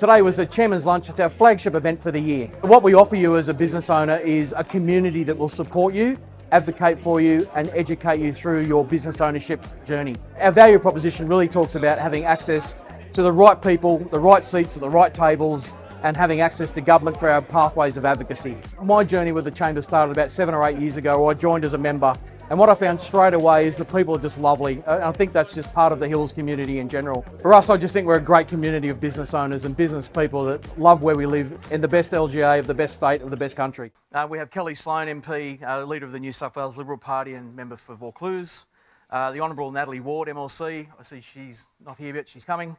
Today was the Chairman's Lunch. It's our flagship event for the year. What we offer you as a business owner is a community that will support you, advocate for you and educate you through your business ownership journey. Our value proposition really talks about having access to the right people, the right seats at the right tables, and having access to government for our pathways of advocacy. My journey with the Chamber started about 7 or 8 years ago. I joined as a member, and what I found straight away is the people are just lovely. I think that's just part of the Hills community in general. For us, I just think we're a great community of business owners and business people that love where we live in the best LGA of the best state of the best country. We have Kellie Sloane MP, leader of the New South Wales Liberal Party and member for Vaucluse. The Honourable Natalie Ward, MLC. I see she's not here yet, she's coming.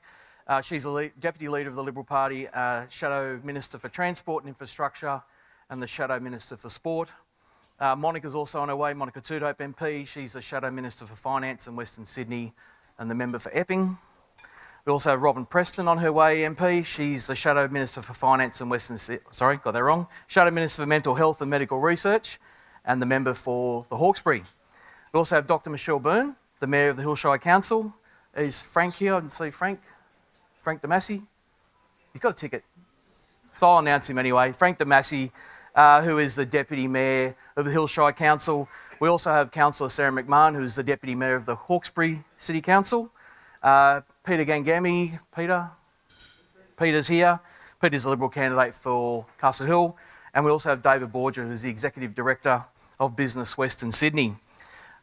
She's the Deputy Leader of the Liberal Party, Shadow Minister for Transport and Infrastructure, and the Shadow Minister for Sport. Monica's also on her way, Monica Tudehope MP. She's the Shadow Minister for Finance in Western Sydney and the member for Epping. We also have Robin Preston on her way, MP. She's the Shadow Minister for Finance in Western Sydney, sorry, got that wrong. Shadow Minister for Mental Health and Medical Research and the member for the Hawkesbury. We also have Dr. Michelle Byrne, the Mayor of the Hill Shire Council. Is Frank here? I didn't see Frank. Frank Damassi, he's got a ticket, so I'll announce him anyway. Frank Damassi, who is the Deputy Mayor of the Hill Shire Council. We also have Councillor Sarah McMahon, who is the Deputy Mayor of the Hawkesbury City Council. Peter Gangemi, Peter's here. Peter's a Liberal candidate for Castle Hill. And we also have David Borger, who's the Executive Director of Business Western Sydney.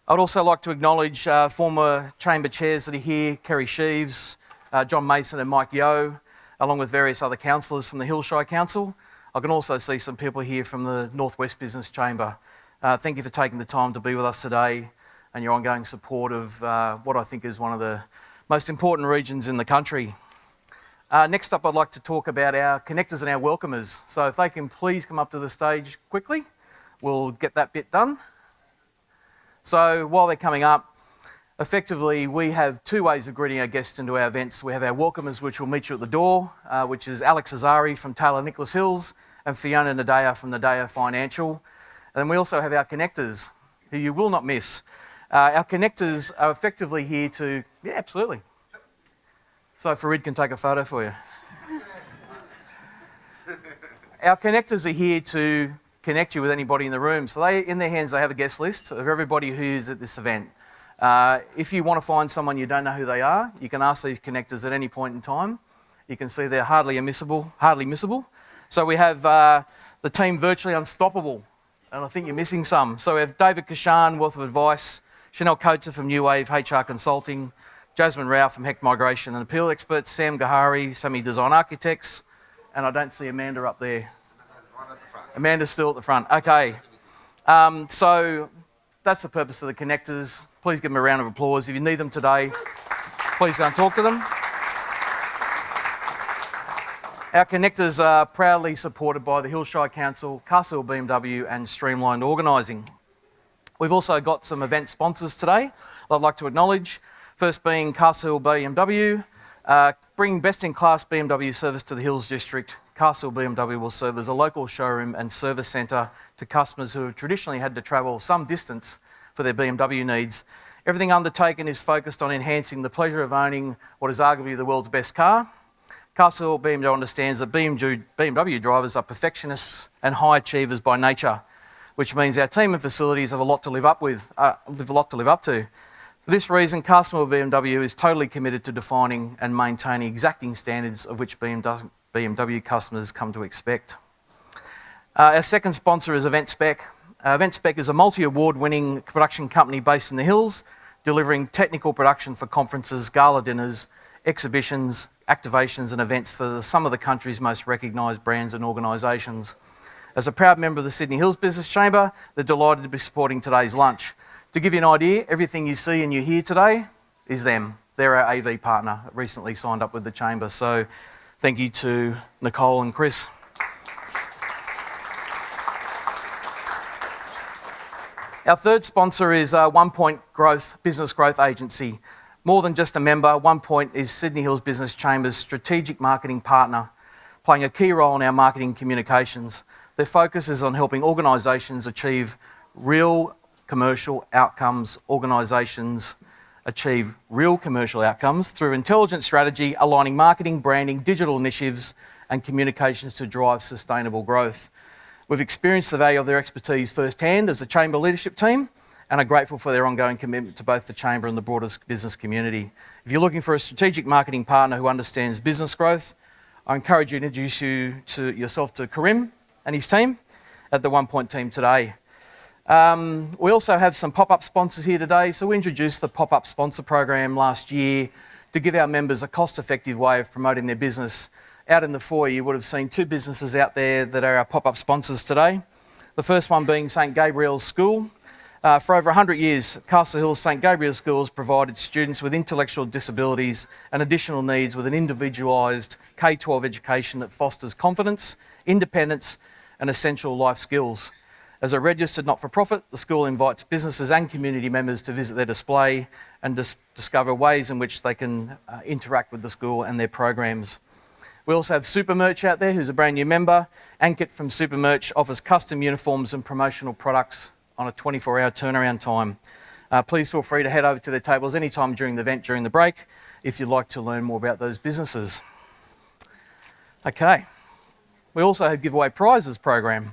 I'd also like to acknowledge former Chamber Chairs that are here, Kerry Sheaves, John Mason and Mike Yeo, along with various other councillors from the Hill Shire Council. I can also see some people here from the North West Business Chamber. Thank you for taking the time to be with us today and your ongoing support of what I think is one of the most important regions in the country. Next up, I'd like to talk about our connectors and our welcomers. So if they can please come up to the stage quickly, we'll get that bit done. So while they're coming up, effectively, we have two ways of greeting our guests into our events. We have our welcomers, which will meet you at the door, which is Alex Azari from Taylor Nicholas Hills and Fiona Nadea from Nadea Financial. And then we also have our connectors, who you will not miss. Our connectors are effectively here to... Yeah, absolutely. So Farid can take a photo for you. Our connectors are here to connect you with anybody in the room. So in their hands, they have a guest list of everybody who's at this event. If you want to find someone you don't know who they are, you can ask these connectors at any point in time. You can see they're hardly missable. So we have the team virtually unstoppable, and I think you're missing some. So we have David Kashan, Wealth of Advice, Chanel Coates from New Wave HR Consulting, Jasmine Rao from Heck Migration and Appeal Experts, Sam Gahari, Sami Design Architects, and I don't see Amanda up there. Amanda's still at the front. Okay. So that's the purpose of the connectors. Please give them a round of applause. If you need them today, please go and talk to them. Our connectors are proudly supported by the Hill Shire Council, Castle Hill BMW and Streamlined Organising. We've also got some event sponsors today I'd like to acknowledge. First being Castle Hill BMW. Bringing best-in-class BMW service to the Hills District, Castle Hill BMW will serve as a local showroom and service centre to customers who have traditionally had to travel some distance for their BMW needs. Everything undertaken is focused on enhancing the pleasure of owning what is arguably the world's best car. Castle Hill BMW understands that BMW drivers are perfectionists and high achievers by nature, which means our team and facilities have a lot to live up to. For this reason, Castle Hill BMW is totally committed to defining and maintaining exacting standards of which BMW customers come to expect. Our second sponsor is Event Spec. Event Spec is a multi-award-winning production company based in the Hills, delivering technical production for conferences, gala dinners, exhibitions, activations and events for some of the country's most recognised brands and organisations. As a proud member of the Sydney Hills Business Chamber, they're delighted to be supporting today's lunch. To give you an idea, everything you see and you hear today is them. They're our AV partner, recently signed up with the Chamber. So thank you to Nicole and Chris. Our third sponsor is One Point Growth, Business Growth Agency. More than just a member, One Point is Sydney Hills Business Chamber's strategic marketing partner, playing a key role in our marketing communications. Their focus is on helping organisations achieve real commercial outcomes, organisations achieve real commercial outcomes through intelligent strategy, aligning marketing, branding, digital initiatives and communications to drive sustainable growth. We've experienced the value of their expertise firsthand as a Chamber leadership team and are grateful for their ongoing commitment to both the Chamber and the broader business community. If you're looking for a strategic marketing partner who understands business growth, I encourage you to introduce yourself to Karim and his team at the 1 Point team today. We also have some pop-up sponsors here today. So we introduced the pop-up sponsor program last year to give our members a cost-effective way of promoting their business. Out in the foyer, you would have seen 2 businesses out there that are our pop-up sponsors today. The first one being St Gabriel's School. For over 100 years, Castle Hill's St Gabriel's School has provided students with intellectual disabilities and additional needs with an individualised K-12 education that fosters confidence, independence and essential life skills. As a registered not-for-profit, the school invites businesses and community members to visit their display and discover ways in which they can interact with the school and their programs. We also have Super Merch out there, who's a brand new member. Ankit from Super Merch offers custom uniforms and promotional products on a 24-hour turnaround time. Please feel free to head over to their tables anytime during the event, during the break, if you'd like to learn more about those businesses. Okay, we also have giveaway prizes program.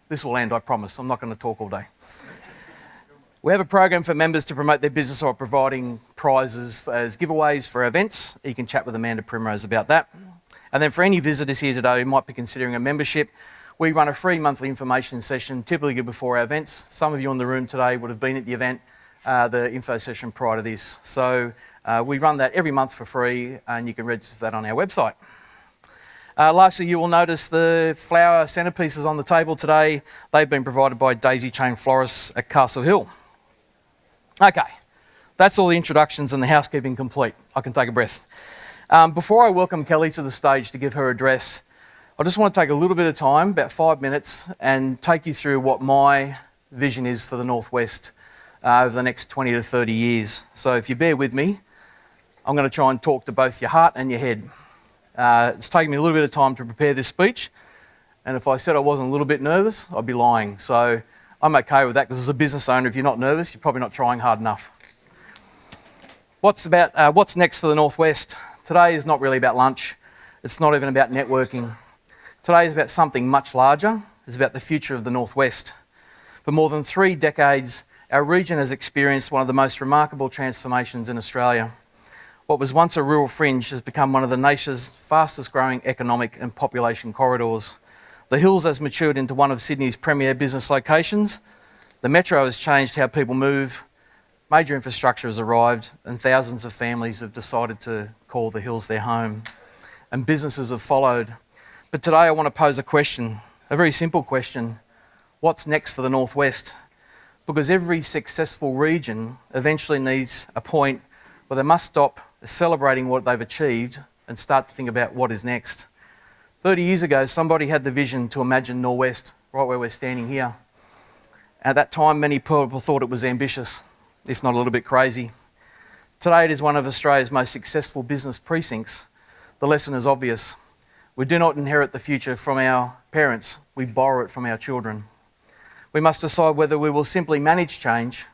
This will end, I promise. I'm not going to talk all day. We have a program for members to promote their business or providing prizes as giveaways for events. You can chat with Amanda Primrose about that. And then for any visitors here today who might be considering a membership, we run a free monthly information session, typically before our events. Some of you in the room today would have been at the event, the info session prior to this. So we run that every month for free and you can register that on our website. Lastly, you will notice the flower centerpieces on the table today. They've been provided by Daisy Chain Florists at Castle Hill. Okay, that's all the introductions and the housekeeping complete. I can take a breath. Before I welcome Kellie to the stage to give her address, I just want to take a little bit of time, about 5 minutes, and take you through what my vision is for the Northwest over the next 20 to 30 years. So if you bear with me, I'm going to try and talk to both your heart and your head. It's taken me a little bit of time to prepare this speech, and if I said I wasn't a little bit nervous, I'd be lying. So I'm okay with that, because as a business owner, if you're not nervous, you're probably not trying hard enough. What's next for the Northwest? Today is not really about lunch. It's not even about networking. Today is about something much larger. It's about the future of the Northwest. For more than 3 decades, our region has experienced one of the most remarkable transformations in Australia. What was once a rural fringe has become one of the nation's fastest growing economic and population corridors. The Hills has matured into one of Sydney's premier business locations. The Metro has changed how people move. Major infrastructure has arrived and thousands of families have decided to call the Hills their home. And businesses have followed. But today I want to pose a question, a very simple question. What's next for the Northwest? Because every successful region eventually needs a point where they must stop celebrating what they've achieved and start to think about what is next. 30 years ago, somebody had the vision to imagine Norwest, right where we're standing here. At that time, many people thought it was ambitious, if not a little bit crazy. Today, it is one of Australia's most successful business precincts. The lesson is obvious. We do not inherit the future from our parents, we borrow it from our children. We must decide whether we will simply manage change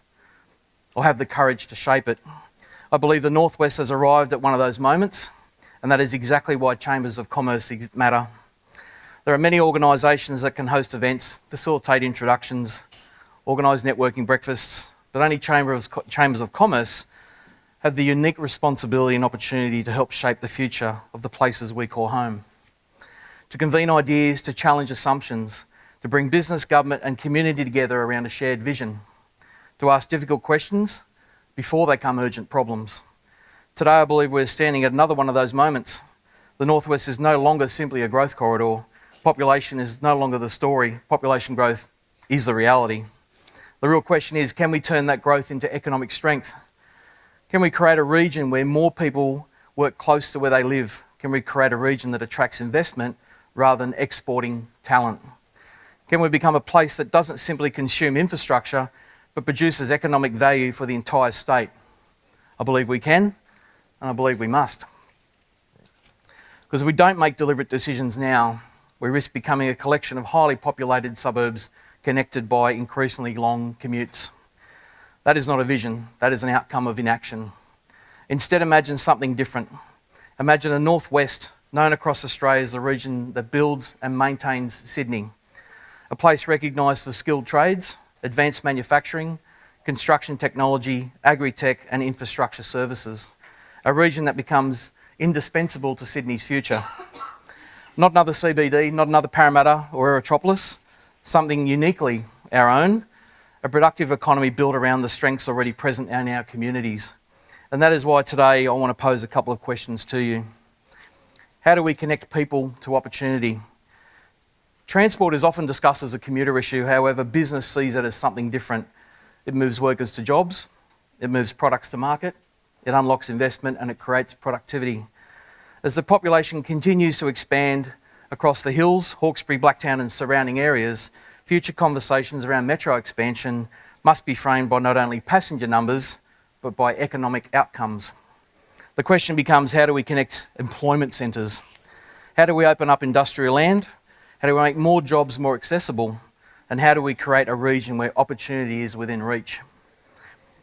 or have the courage to shape it. I believe the Northwest has arrived at one of those moments, and that is exactly why Chambers of Commerce matter. There are many organisations that can host events, facilitate introductions, organise networking breakfasts, but only Chambers of Commerce have the unique responsibility and opportunity to help shape the future of the places we call home. To convene ideas, to challenge assumptions, to bring business, government and community together around a shared vision, to ask difficult questions before they become urgent problems. Today I believe we're standing at another one of those moments. The Northwest is no longer simply a growth corridor. Population is no longer the story. Population growth is the reality. The real question is, can we turn that growth into economic strength? Can we create a region where more people work close to where they live? Can we create a region that attracts investment rather than exporting talent? Can we become a place that doesn't simply consume infrastructure, but produces economic value for the entire state? I believe we can, and I believe we must. Because if we don't make deliberate decisions now, we risk becoming a collection of highly populated suburbs connected by increasingly long commutes. That is not a vision, that is an outcome of inaction. Instead, imagine something different. Imagine a northwest known across Australia as the region that builds and maintains Sydney, a place recognised for skilled trades, advanced manufacturing, construction technology, agri-tech and infrastructure services, a region that becomes indispensable to Sydney's future. Not another CBD, not another Parramatta or Aerotropolis, something uniquely our own, a productive economy built around the strengths already present in our communities. And that is why today I want to pose a couple of questions to you. How do we connect people to opportunity? Transport is often discussed as a commuter issue, however, business sees it as something different. It moves workers to jobs, it moves products to market, it unlocks investment and it creates productivity. As the population continues to expand across the hills, Hawkesbury, Blacktown and surrounding areas, future conversations around metro expansion must be framed by not only passenger numbers, but by economic outcomes. The question becomes, how do we connect employment centres? How do we open up industrial land? How do we make more jobs more accessible? And how do we create a region where opportunity is within reach?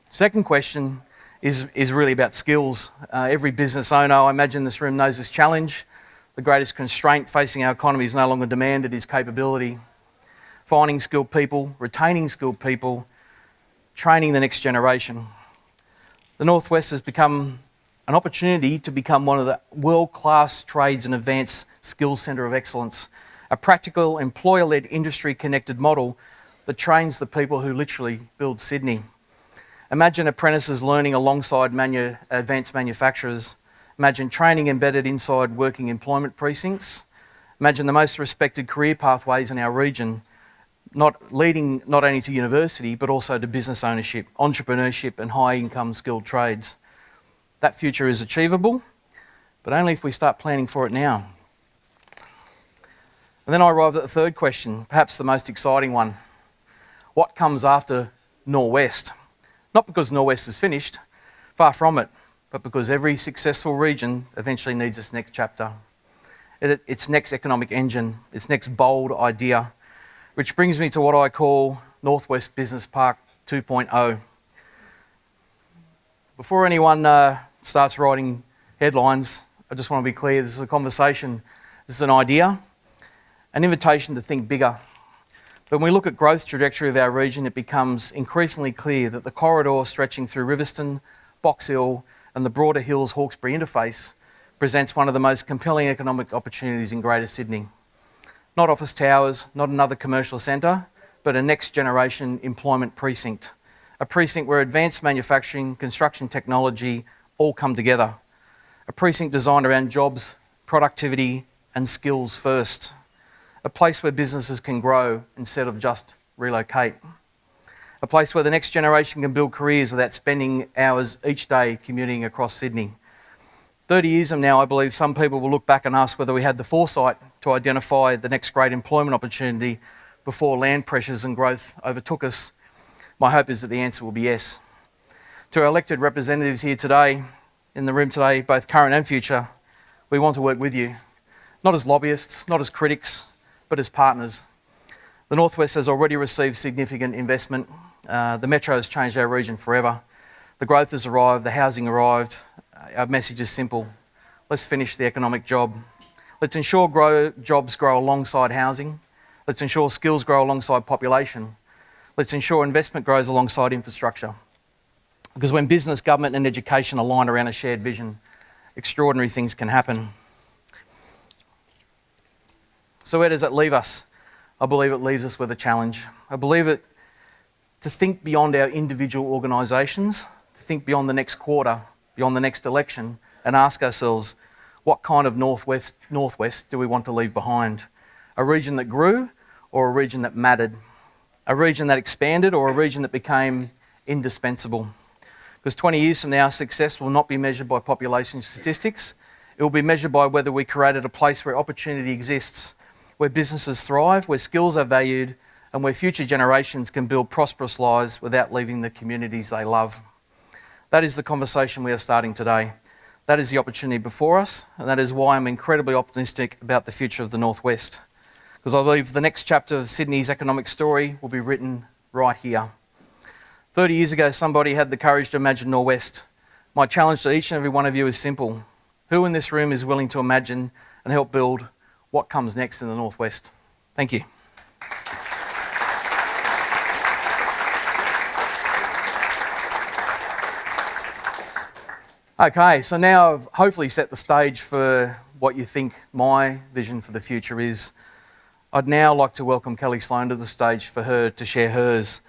Second question is really about skills. Every business owner, I imagine in this room, knows this challenge. The greatest constraint facing our economy is no longer demand, it is capability. Finding skilled people, retaining skilled people, training the next generation. The Northwest has become an opportunity to become one of the world-class trades and advanced skills centre of excellence, a practical, employer-led, industry-connected model that trains the people who literally build Sydney. Imagine apprentices learning alongside advanced manufacturers. Imagine training embedded inside working employment precincts. Imagine the most respected career pathways in our region, leading not only to university, but also to business ownership, entrepreneurship and high-income skilled trades. That future is achievable, but only if we start planning for it now. And then I arrived at the third question, perhaps the most exciting one. What comes after Norwest? Not because Norwest is finished, far from it, but because every successful region eventually needs its next chapter, its next economic engine, its next bold idea, which brings me to what I call Northwest Business Park 2.0. Before anyone starts writing headlines, I just want to be clear, this is a conversation, this is an idea, an invitation to think bigger. But when we look at growth trajectory of our region, it becomes increasingly clear that the corridor stretching through Riverstone, Box Hill and the broader Hills Hawkesbury interface presents one of the most compelling economic opportunities in Greater Sydney. Not office towers, not another commercial centre, but a next generation employment precinct. A precinct where advanced manufacturing, construction technology all come together. A precinct designed around jobs, productivity and skills first. A place where businesses can grow instead of just relocate. A place where the next generation can build careers without spending hours each day commuting across Sydney. 30 years from now, I believe some people will look back and ask whether we had the foresight to identify the next great employment opportunity before land pressures and growth overtook us. My hope is that the answer will be yes. To our elected representatives here today, in the room today, both current and future, we want to work with you. Not as lobbyists, not as critics, but as partners. The Northwest has already received significant investment. The Metro has changed our region forever. The growth has arrived, the housing arrived. Our message is simple. Let's finish the economic job. Let's ensure jobs grow alongside housing. Let's ensure skills grow alongside population. Let's ensure investment grows alongside infrastructure. Because when business, government and education align around a shared vision, extraordinary things can happen. So where does it leave us? I believe it leaves us with a challenge. I believe it to think beyond our individual organisations, to think beyond the next quarter, beyond the next election, and ask ourselves, what kind of Northwest do we want to leave behind? A region that grew or a region that mattered? A region that expanded or a region that became indispensable? Because 20 years from now, success will not be measured by population statistics. It will be measured by whether we created a place where opportunity exists, where businesses thrive, where skills are valued, and where future generations can build prosperous lives without leaving the communities they love. That is the conversation we are starting today. That is the opportunity before us, and that is why I'm incredibly optimistic about the future of the Northwest. Because I believe the next chapter of Sydney's economic story will be written right here. 30 years ago, somebody had the courage to imagine Norwest. My challenge to each and every one of you is simple. Who in this room is willing to imagine and help build what comes next in the Northwest? Thank you. Okay, so now I've hopefully set the stage for what you think my vision for the future is. I'd now like to welcome Kellie Sloane to the stage for her to share hers.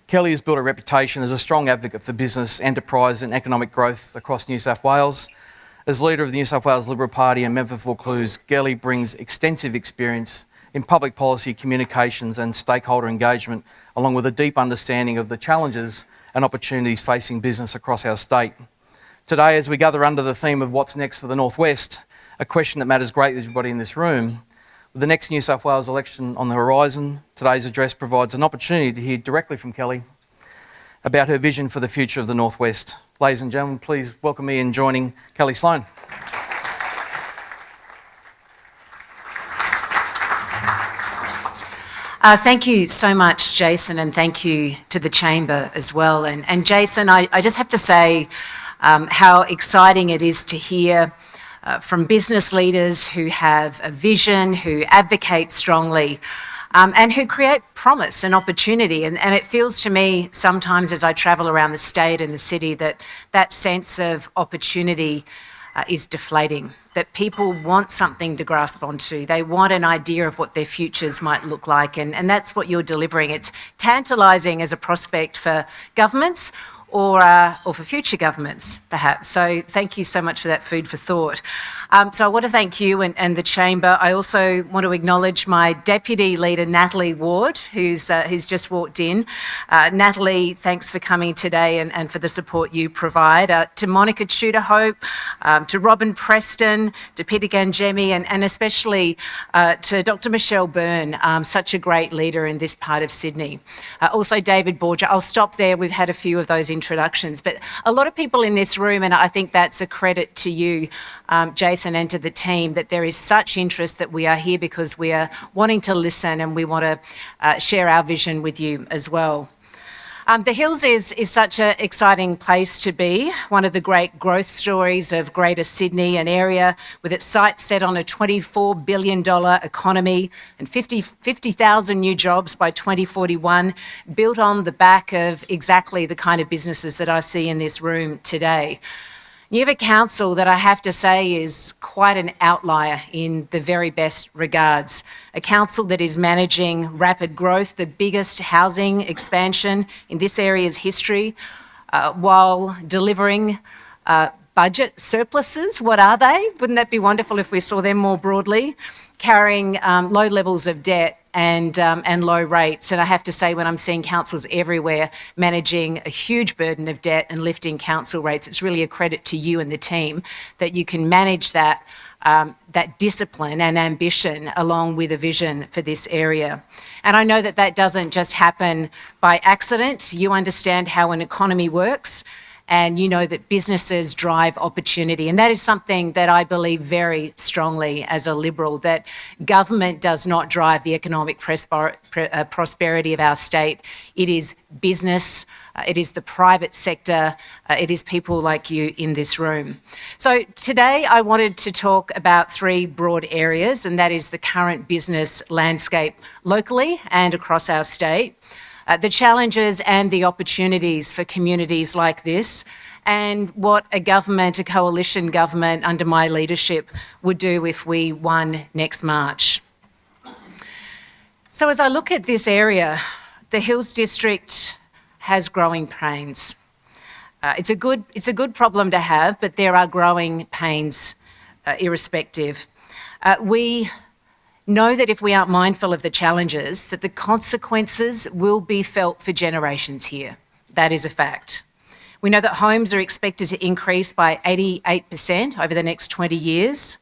Kellie has built a reputation as a strong advocate for business, enterprise and economic growth across New South Wales. As leader of the New South Wales Liberal Party and member for Vaucluse, Kellie brings extensive experience in public policy, communications and stakeholder engagement, along with a deep understanding of the challenges and opportunities facing business across our state. Today, as we gather under the theme of what's next for the Northwest, a question that matters greatly to everybody in this room, with the next New South Wales election on the horizon, today's address provides an opportunity to hear directly from Kellie about her vision for the future of the Northwest. Ladies and gentlemen, please welcome me in joining Kellie Sloane. Thank you so much, Jason, and thank you to the Chamber as well. And Jason, I just have to say how exciting it is to hear from business leaders who have a vision, who advocate strongly, and who create promise and opportunity. And it feels to me sometimes as I travel around the state and the city that sense of opportunity is deflating, that people want something to grasp onto. They want an idea of what their futures might look like, and that's what you're delivering. It's tantalising as a prospect for governments or for future governments, perhaps. So thank you so much for that food for thought. So I want to thank you and the Chamber. I also want to acknowledge my Deputy Leader, Natalie Ward, who's just walked in. Natalie, thanks for coming today and for the support you provide. To Monica Tudehope, to Robin Preston, to Peter Gangemi, and especially to Dr. Michelle Byrne, such a great leader in this part of Sydney. Also David Borgia. I'll stop there. We've had a few of those introductions, but a lot of people in this room, and I think that's a credit to you, Jason, and to the team, that there is such interest that we are here because we are wanting to listen and we want to share our vision with you as well. The Hills is such an exciting place to be, one of the great growth stories of Greater Sydney, an area with its sights set on a $24 billion economy and 50,000 new jobs by 2041, built on the back of exactly the kind of businesses that I see in this room today. You have a council that I have to say is quite an outlier in the very best regards. A council that is managing rapid growth, the biggest housing expansion in this area's history, while delivering budget surpluses. What are they? Wouldn't that be wonderful if we saw them more broadly? Carrying low levels of debt and low rates. And I have to say, when I'm seeing councils everywhere managing a huge burden of debt and lifting council rates, it's really a credit to you and the team that you can manage that discipline and ambition along with a vision for this area. And I know that doesn't just happen by accident. You understand how an economy works, and you know that businesses drive opportunity. And that is something that I believe very strongly as a Liberal, that government does not drive the economic prosperity of our state. It is business, it is the private sector, it is people like you in this room. So today I wanted to talk about three broad areas, and that is the current business landscape locally and across our state, the challenges and the opportunities for communities like this, and what a coalition government under my leadership would do if we won next March. So as I look at this area, the Hills District has growing pains. It's a good problem to have, but there are growing pains irrespective. We know that if we aren't mindful of the challenges, that the consequences will be felt for generations here. That is a fact. We know that homes are expected to increase by 88% over the next 20 years.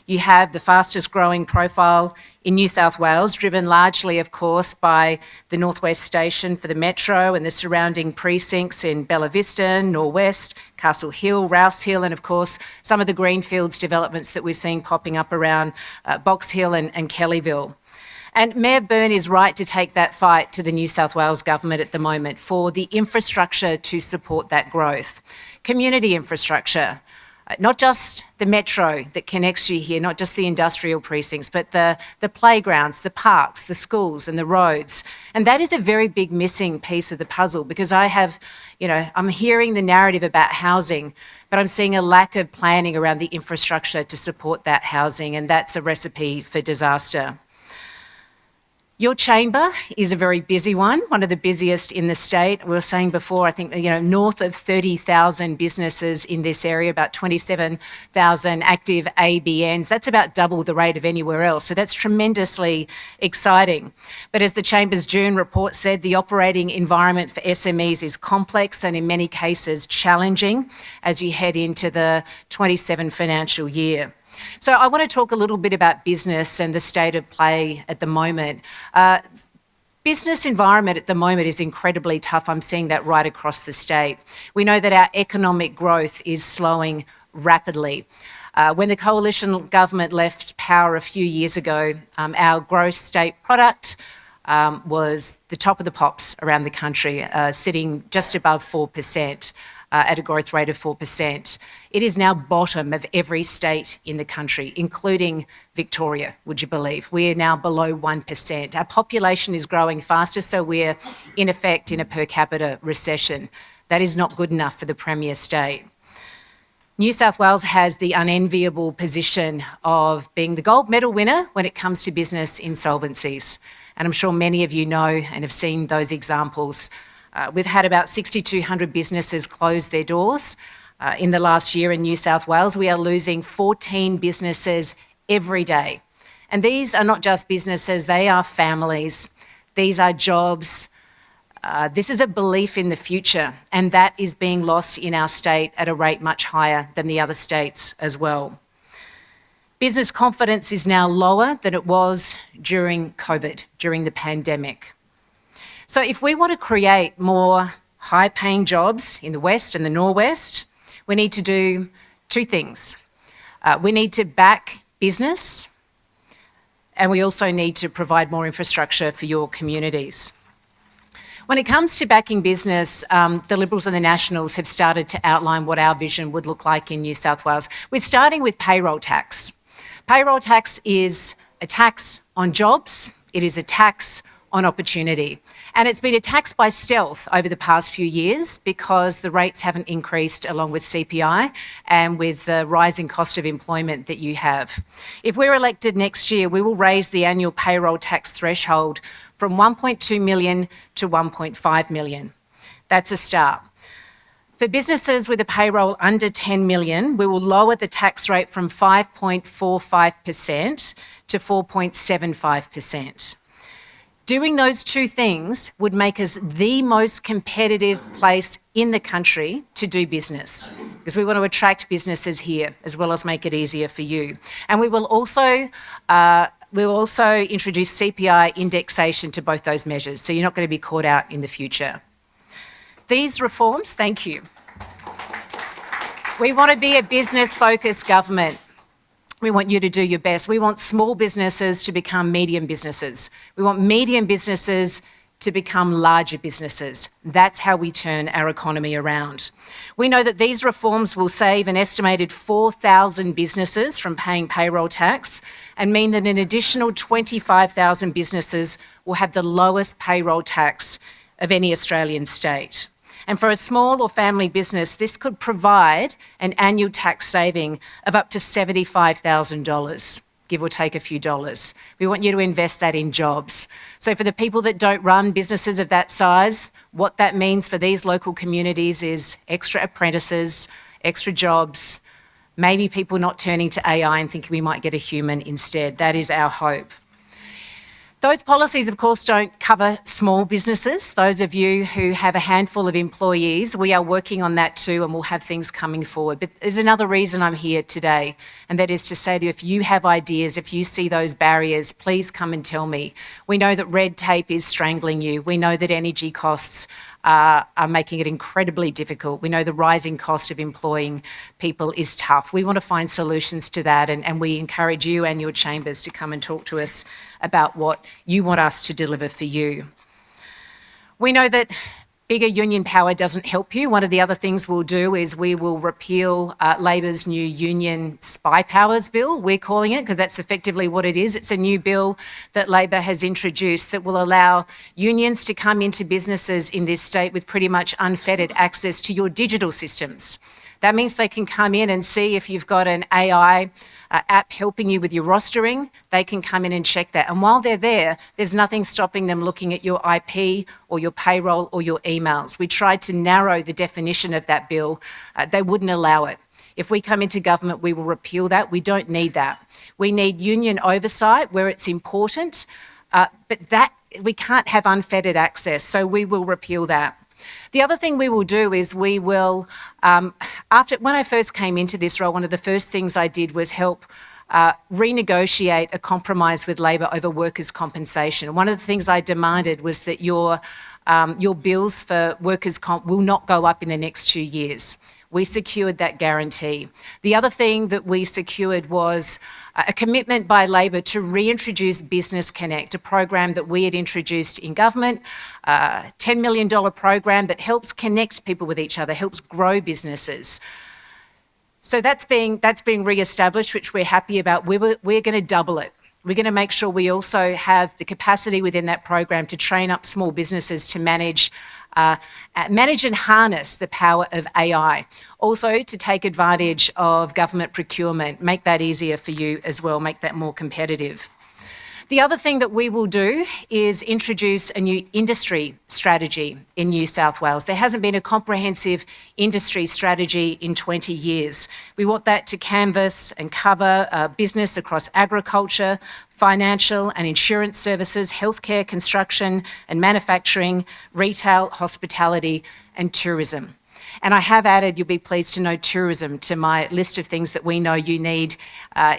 You have the fastest growing profile in New South Wales, driven largely, of course, by the Northwest Station for the Metro and the surrounding precincts in Bella Vista, Norwest, Castle Hill, Rouse Hill, and of course, some of the greenfields developments that we're seeing popping up around Box Hill and Kellyville. And Mayor Byrne is right to take that fight to the New South Wales government at the moment for the infrastructure to support that growth. Community infrastructure, not just the metro that connects you here, not just the industrial precincts, but the playgrounds, the parks, the schools and the roads. And that is a very big missing piece of the puzzle, because I'm hearing the narrative about housing, but I'm seeing a lack of planning around the infrastructure to support that housing, and that's a recipe for disaster. Your chamber is a very busy one of the busiest in the state. We were saying before, I think, north of 30,000 businesses in this area, about 27,000 active ABNs. That's about double the rate of anywhere else. So that's tremendously exciting. But as the Chamber's June report said, the operating environment for SMEs is complex and in many cases challenging as you head into the 27 financial year. So I want to talk a little bit about business and the state of play at the moment. Business environment at the moment is incredibly tough. I'm seeing that right across the state. We know that our economic growth is slowing rapidly. When the coalition government left power a few years ago, our gross state product was the top of the pops around the country, sitting just above 4%. At a growth rate of 4%. It is now bottom of every state in the country, including Victoria, would you believe? We are now below 1%. Our population is growing faster, so we're in effect in a per capita recession. That is not good enough for the Premier state. New South Wales has the unenviable position of being the gold medal winner when it comes to business insolvencies. And I'm sure many of you know and have seen those examples. We've had about 6,200 businesses close their doors in the last year in New South Wales. We are losing 14 businesses every day. And these are not just businesses, they are families. These are jobs. This is a belief in the future, and that is being lost in our state at a rate much higher than the other states as well. Business confidence is now lower than it was during COVID, during the pandemic. So if we want to create more high-paying jobs in the West and the Norwest, we need to do two things. We need to back business, and we also need to provide more infrastructure for your communities. When it comes to backing business, the Liberals and the Nationals have started to outline what our vision would look like in New South Wales. We're starting with payroll tax. Payroll tax is a tax on jobs. It is a tax on opportunity. And it's been a tax by stealth over the past few years because the rates haven't increased along with CPI and with the rising cost of employment that you have. If we're elected next year, we will raise the annual payroll tax threshold from 1.2 million to 1.5 million. That's a start. For businesses with a payroll under 10 million, we will lower the tax rate from 5.45% to 4.75%. Doing those two things would make us the most competitive place in the country to do business, because we want to attract businesses here as well as make it easier for you. And we will also introduce CPI indexation to both those measures, so you're not going to be caught out in the future. These reforms, thank you. We want to be a business-focused government. We want you to do your best. We want small businesses to become medium businesses. We want medium businesses to become larger businesses. That's how we turn our economy around. We know that these reforms will save an estimated 4,000 businesses from paying payroll tax and mean that an additional 25,000 businesses will have the lowest payroll tax of any Australian state. And for a small or family business, this could provide an annual tax saving of up to $75,000, give or take a few dollars. We want you to invest that in jobs. So for the people that don't run businesses of that size, what that means for these local communities is extra apprentices, extra jobs, maybe people not turning to AI and thinking we might get a human instead. That is our hope. Those policies, of course, don't cover small businesses. Those of you who have a handful of employees, we are working on that too, and we'll have things coming forward. But there's another reason I'm here today, and that is to say to you, if you have ideas, if you see those barriers, please come and tell me. We know that red tape is strangling you. We know that energy costs are making it incredibly difficult. We know the rising cost of employing people is tough. We want to find solutions to that, and we encourage you and your chambers to come and talk to us about what you want us to deliver for you. We know that bigger union power doesn't help you. One of the other things we'll do is we will repeal Labor's new Union Spy Powers Bill, we're calling it, because that's effectively what it is. It's a new bill that Labor has introduced that will allow unions to come into businesses in this state with pretty much unfettered access to your digital systems. That means they can come in and see if you've got an AI app helping you with your rostering. They can come in and check that. And while they're there, there's nothing stopping them looking at your IP or your payroll or your emails. We tried to narrow the definition of that bill. They wouldn't allow it. If we come into government, we will repeal that. We don't need that. We need union oversight where it's important, but that we can't have unfettered access, so we will repeal that. The other thing we will do is we will, when I first came into this role, one of the first things I did was help renegotiate a compromise with Labor over workers' compensation. One of the things I demanded was that your bills for workers' comp will not go up in the next 2 years. We secured that guarantee. The other thing that we secured was a commitment by Labor to reintroduce Business Connect, a program that we had introduced in government, a $10 million program that helps connect people with each other, helps grow businesses. So that's being re-established, which we're happy about. We're going to double it. We're going to make sure we also have the capacity within that program to train up small businesses to manage and harness the power of AI. Also to take advantage of government procurement, make that easier for you as well, make that more competitive. The other thing that we will do is introduce a new industry strategy in New South Wales. There hasn't been a comprehensive industry strategy in 20 years. We want that to canvass and cover business across agriculture, financial and insurance services, healthcare, construction and manufacturing, retail, hospitality and tourism. And I have added, you'll be pleased to know, tourism to my list of things that we know you need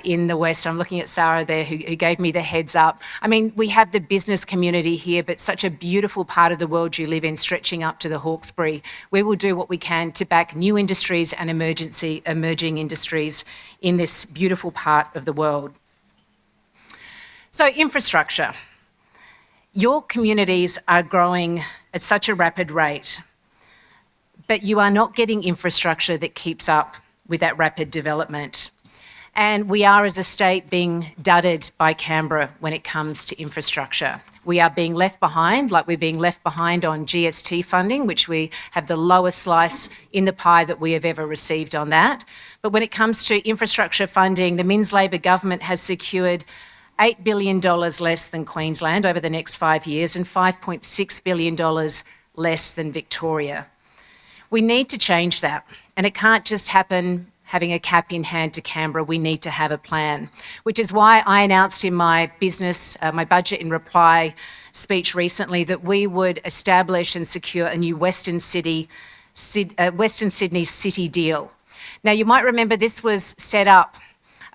in the West. I'm looking at Sarah there who gave me the heads up. I mean, we have the business community here, but such a beautiful part of the world you live in, stretching up to the Hawkesbury. We will do what we can to back new industries and emerging industries in this beautiful part of the world. So infrastructure. Your communities are growing at such a rapid rate, but you are not getting infrastructure that keeps up with that rapid development. And we are, as a state, being dudded by Canberra when it comes to infrastructure. We are being left behind, like we're being left behind on GST funding, which we have the lowest slice in the pie that we have ever received on that. But when it comes to infrastructure funding, the Minns Labor government has secured $8 billion less than Queensland over the next 5 years and $5.6 billion less than Victoria. We need to change that, and it can't just happen having a cap in hand to Canberra. We need to have a plan, which is why I announced in my my budget in reply speech recently that we would establish and secure a new Western Sydney city deal. Now, you might remember this was set up.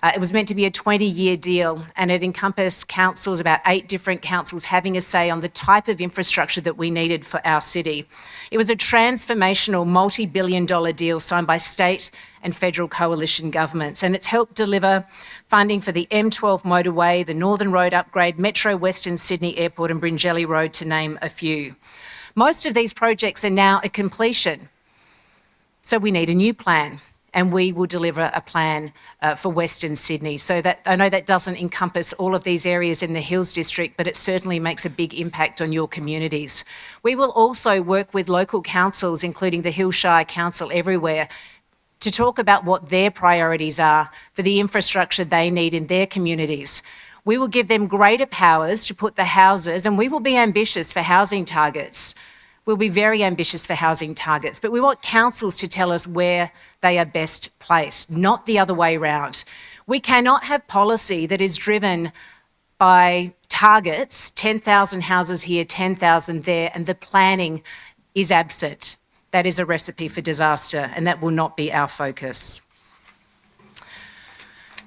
It was meant to be a 20-year deal, and it encompassed councils, about 8 different councils, having a say on the type of infrastructure that we needed for our city. It was a transformational multi-billion-dollar deal signed by state and federal coalition governments, and it's helped deliver funding for the M12 motorway, the Northern Road upgrade, Metro Western Sydney Airport and Bringelly Road, to name a few. Most of these projects are now at completion, so we need a new plan. And we will deliver a plan for Western Sydney. So that I know that doesn't encompass all of these areas in the Hills District, but it certainly makes a big impact on your communities. We will also work with local councils, including the Shire Council everywhere, to talk about what their priorities are for the infrastructure they need in their communities. We will give them greater powers to put the houses, and we will be ambitious for housing targets. We'll be very ambitious for housing targets, but we want councils to tell us where they are best placed, not the other way around. We cannot have policy that is driven by targets, 10,000 houses here, 10,000 there, and the planning is absent. That is a recipe for disaster, and that will not be our focus.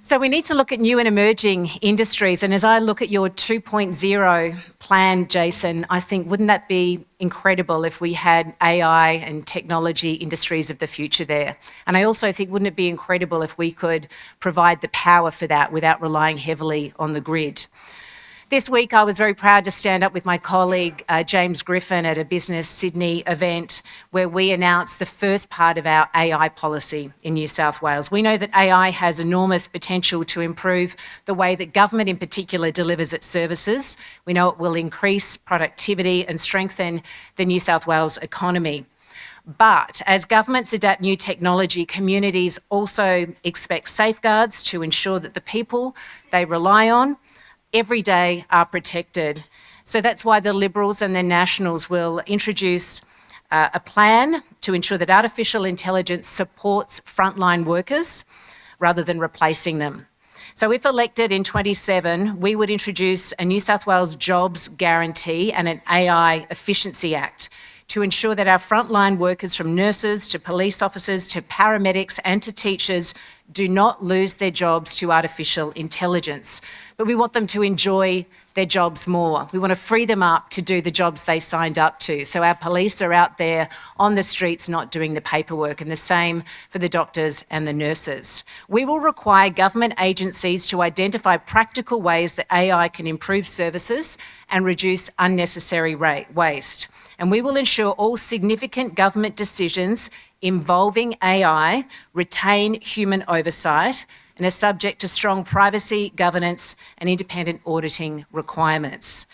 So we need to look at new and emerging industries. And as I look at your 2.0 plan, Jason, I think wouldn't that be incredible if we had AI and technology industries of the future there? And I also think wouldn't it be incredible if we could provide the power for that without relying heavily on the grid? This week, I was very proud to stand up with my colleague, James Griffin, at a Business Sydney event where we announced the first part of our AI policy in New South Wales. We know that AI has enormous potential to improve the way that government in particular delivers its services. We know it will increase productivity and strengthen the New South Wales economy. But as governments adapt new technology, communities also expect safeguards to ensure that the people they rely on every day are protected. So that's why the Liberals and the Nationals will introduce a plan to ensure that artificial intelligence supports frontline workers rather than replacing them. So if elected in 27, we would introduce a New South Wales Jobs Guarantee and an AI Efficiency Act to ensure that our frontline workers, from nurses to police officers to paramedics and to teachers, do not lose their jobs to artificial intelligence. But we want them to enjoy their jobs more. We want to free them up to do the jobs they signed up to. So our police are out there on the streets not doing the paperwork, and the same for the doctors and the nurses. We will require government agencies to identify practical ways that AI can improve services and reduce unnecessary waste. And we will ensure all significant government decisions involving AI retain human oversight and are subject to strong privacy, governance and independent auditing requirements.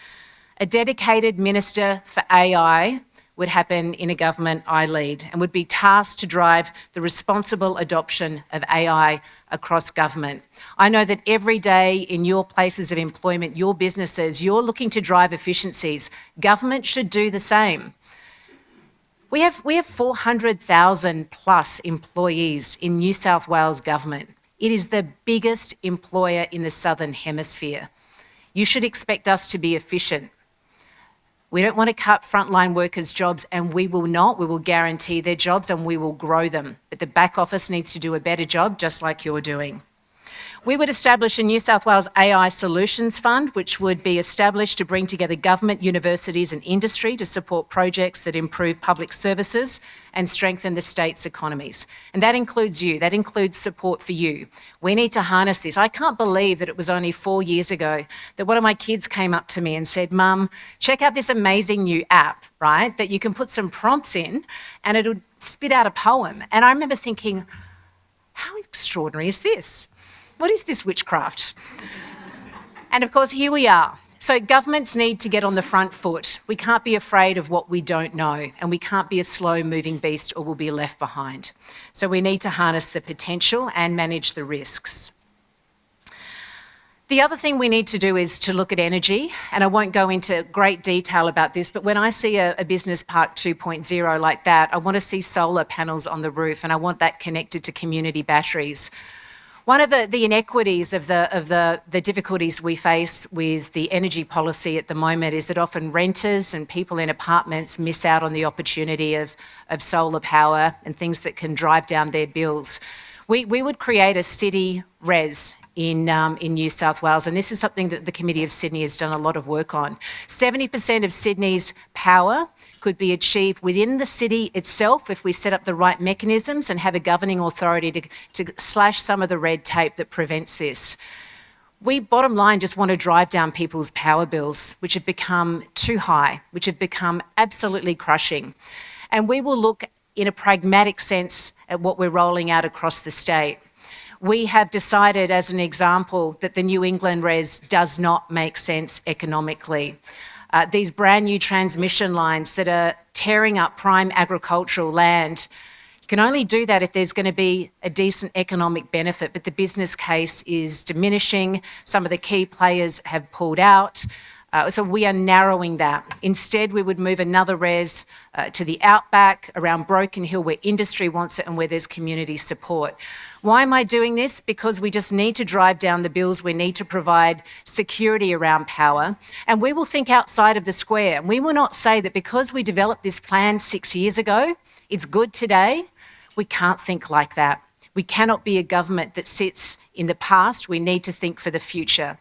A dedicated Minister for AI would happen in a government I lead and would be tasked to drive the responsible adoption of AI across government. I know that every day in your places of employment, your businesses, you're looking to drive efficiencies. Government should do the same. We have 400,000 plus employees in New South Wales government. It is the biggest employer in the Southern Hemisphere. You should expect us to be efficient. We don't want to cut frontline workers' jobs, and we will not. We will guarantee their jobs and we will grow them. But the back office needs to do a better job, just like you're doing. We would establish a New South Wales AI Solutions Fund, which would be established to bring together government, universities and industry to support projects that improve public services and strengthen the state's economies. And that includes you. That includes support for you. We need to harness this. I can't believe that it was only 4 years ago that one of my kids came up to me and said, "Mum, check out this amazing new app, right, that you can put some prompts in and it'll spit out a poem." And I remember thinking, how extraordinary is this? What is this witchcraft? And of course, here we are. So governments need to get on the front foot. We can't be afraid of what we don't know, and we can't be a slow-moving beast or we'll be left behind. So we need to harness the potential and manage the risks. The other thing we need to do is to look at energy, and I won't go into great detail about this, but when I see a business park 2.0 like that, I want to see solar panels on the roof, and I want that connected to community batteries. One of the inequities of the difficulties we face with the energy policy at the moment is that often renters and people in apartments miss out on the opportunity of solar power and things that can drive down their bills. We would create a city res in New South Wales, and this is something that the Committee of Sydney has done a lot of work on. 70% of Sydney's power could be achieved within the city itself if we set up the right mechanisms and have a governing authority to slash some of the red tape that prevents this. We, bottom line, just want to drive down people's power bills, which have become too high, which have become absolutely crushing. And we will look in a pragmatic sense at what we're rolling out across the state. We have decided, as an example, that the New England res does not make sense economically. These brand new transmission lines that are tearing up prime agricultural land, you can only do that if there's going to be a decent economic benefit, but the business case is diminishing. Some of the key players have pulled out. So we are narrowing that. Instead, we would move another res to the outback around Broken Hill where industry wants it and where there's community support. Why am I doing this? Because we just need to drive down the bills. We need to provide security around power. And we will think outside of the square. We will not say that because we developed this plan 6 years ago, it's good today. We can't think like that. We cannot be a government that sits in the past. We need to think for the future.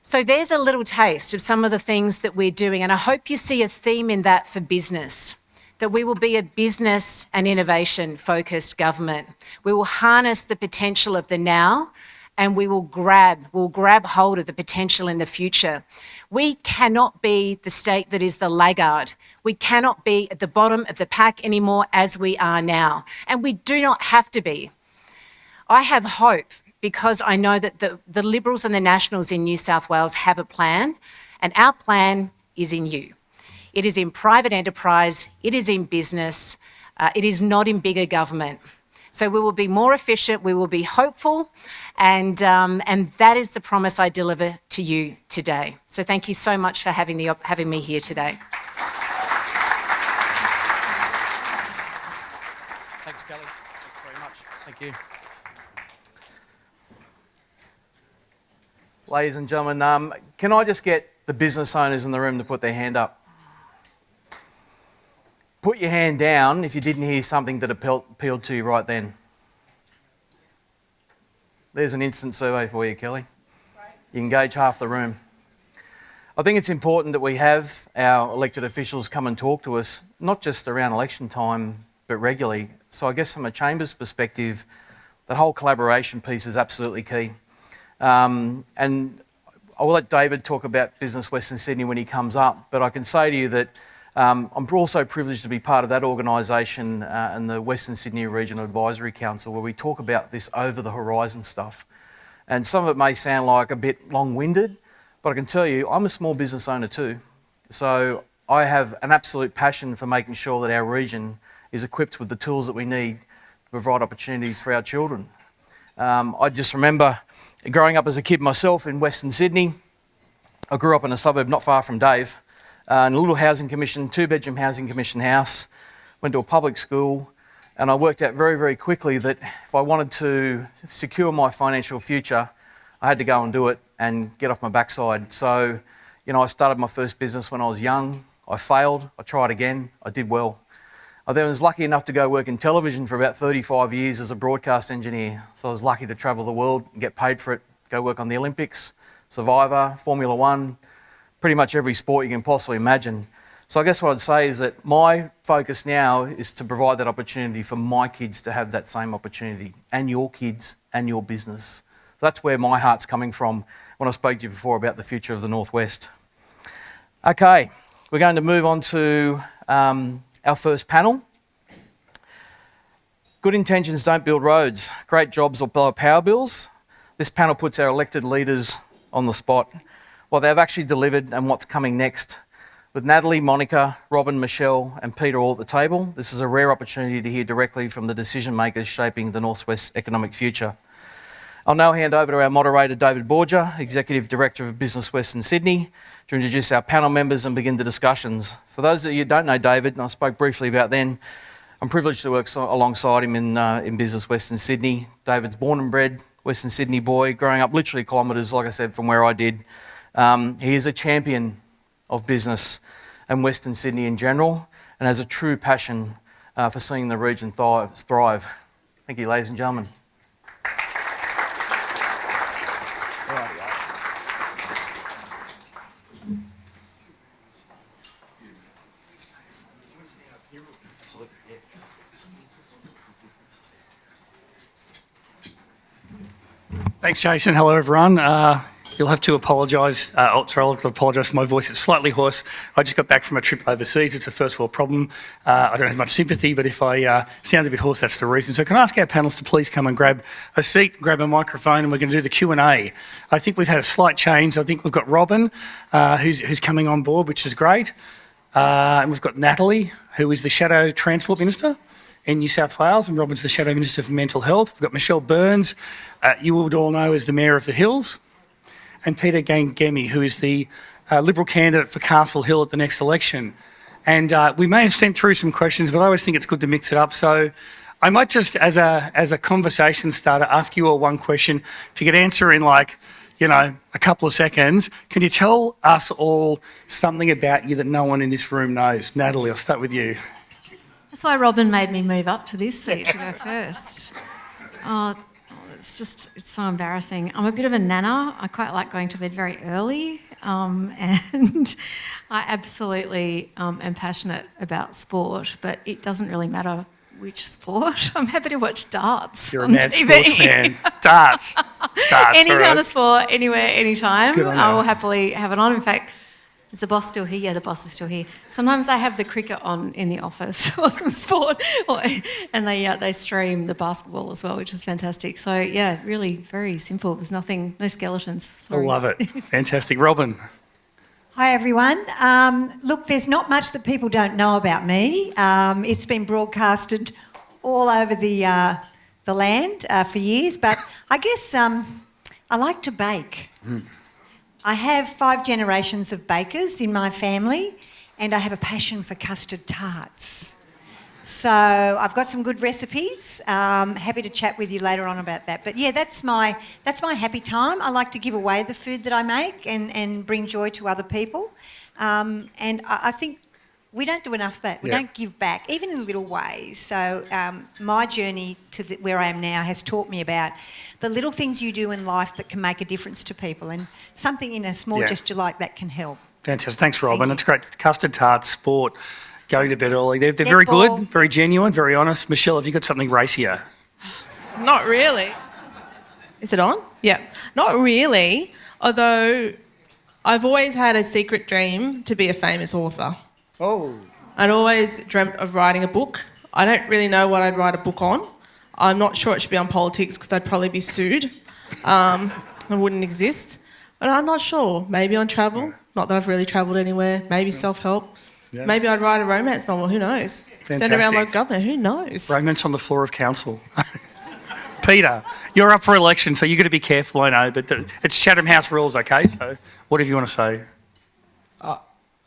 So there's a little taste of some of the things that we're doing, and I hope you see a theme in that for business, that we will be a business and innovation-focused government. We will harness the potential of the now, and we'll grab hold of the potential in the future. We cannot be the state that is the laggard. We cannot be at the bottom of the pack anymore as we are now, and we do not have to be. I have hope because I know that the Liberals and the Nationals in New South Wales have a plan, and our plan is in you. It is in private enterprise, it is in business, it is not in bigger government. So we will be more efficient, we will be hopeful, and that is the promise I deliver to you today. So thank you so much for having me here today. Thanks, Kellie. Thanks very much. Thank you. Ladies and gentlemen, can I just get the business owners in the room to put their hand up? Put your hand down if you didn't hear something that appealed to you right then. There's an instant survey for you, Kellie. You engage half the room. I think it's important that we have our elected officials come and talk to us, not just around election time, but regularly. So I guess from a Chamber's perspective, that whole collaboration piece is absolutely key. And I will let David talk about Business Western Sydney when he comes up, but I can say to you that I'm also privileged to be part of that organisation and the Western Sydney Regional Advisory Council, where we talk about this over-the-horizon stuff. And some of it may sound like a bit long-winded, but I can tell you I'm a small business owner too. So I have an absolute passion for making sure that our region is equipped with the tools that we need to provide opportunities for our children. I just remember growing up as a kid myself in Western Sydney. I grew up in a suburb not far from Dave, in a little housing commission, 2-bedroom housing commission house, went to a public school, and I worked out very, very quickly that if I wanted to secure my financial future, I had to go and do it and get off my backside. So, I started my first business when I was young. I failed, I tried again, I did well. I then was lucky enough to go work in television for about 35 years as a broadcast engineer. So I was lucky to travel the world and get paid for it, go work on the Olympics, Survivor, Formula One, pretty much every sport you can possibly imagine. So I guess what I'd say is that my focus now is to provide that opportunity for my kids to have that same opportunity, and your kids and your business. That's where my heart's coming from when I spoke to you before about the future of the Northwest. Okay, we're going to move on to our first panel. Good intentions don't build roads. Great jobs will blow power bills. This panel puts our elected leaders on the spot, what they've actually delivered and what's coming next. With Natalie, Monica, Robin, Michelle and Peter all at the table, this is a rare opportunity to hear directly from the decision makers shaping the Northwest's economic future. I'll now hand over to our moderator, David Borger, Executive Director of Business Western Sydney, to introduce our panel members and begin the discussions. For those of you who don't know David, and I spoke briefly about then, I'm privileged to work alongside him in Business Western Sydney. David's born and bred Western Sydney boy, growing up literally kilometres, like I said, from where I did. He is a champion of business and Western Sydney in general, and has a true passion for seeing the region thrive. Thank you, ladies and gentlemen. Thanks, Jason. Hello, everyone. You'll have to apologise. I'll have to apologise for my voice. It's slightly hoarse. I just got back from a trip overseas. It's a first world problem. I don't have much sympathy, but if I sound a bit hoarse, that's the reason. So can I ask our panellists to please come and grab a seat, grab a microphone, and we're going to do the Q&A. I think we've had a slight change. I think we've got Robin, who's coming on board, which is great. And we've got Natalie, who is the Shadow Transport Minister in New South Wales, and Robin's the Shadow Minister for Mental Health. We've got Michelle Byrne, you would all know as the Mayor of the Hills, and Peter Gangemi, who is the Liberal candidate for Castle Hill at the next election. And we may have sent through some questions, but I always think it's good to mix it up. So I might just, as a conversation starter, ask you all one question. If you could answer in a couple of seconds, can you tell us all something about you that no one in this room knows? Natalie, I'll start with you. That's why Robin made me move up to this seat to go first. Oh, it's so embarrassing. I'm a bit of a nana. I quite like going to bed very early, and I absolutely am passionate about sport, but it doesn't really matter which sport. I'm happy to watch darts You're a on mad TV. sports fan. Darts. Any all kind right. of sport, anywhere, anytime. Good on I you. will happily have it on. In fact, is the boss still here? Yeah, the boss is still here. Sometimes I have the cricket on in the office or some sport, and they stream the basketball as well, which is fantastic. So yeah, really very simple. There's nothing, no skeletons. Sorry. I love it. Fantastic. Robin. Hi everyone. Look, there's not much that people don't know about me. It's been broadcasted all over the land for years, but I guess I like to bake. I have 5 generations of bakers in my family, and I have a passion for custard tarts. So I've got some good recipes. Happy to chat with you later on about that. But yeah, that's my happy time. I like to give away the food that I make and bring joy to other people. And I think we don't do enough of that. We don't give back, even in little ways. So my journey to where I am now has taught me about the little things you do in life that can make a difference to people, and something in a small gesture like that can help. Fantastic. Thanks, Robin. Thank It's great. Custard tarts, sport, going to bed early. They're very Netball. good, very genuine, very honest. Michelle, have you got something racier? Not really. Is it on? Yeah. Not really, although I've always had a secret dream to be a famous author. Oh. I'd always dreamt of writing a book. I don't really know what I'd write a book on. I'm not sure it should be on politics because I'd probably be sued. I wouldn't exist. But I'm not sure. Maybe on travel. Not that I've really travelled anywhere. Maybe self-help. Yeah. Maybe I'd write a romance novel. Who knows? Send around local government. Who knows? Romance on the floor of council. Peter, you're up for election, so you've got to be careful, I know, but it's Chatham House rules, okay? So whatever you want to say.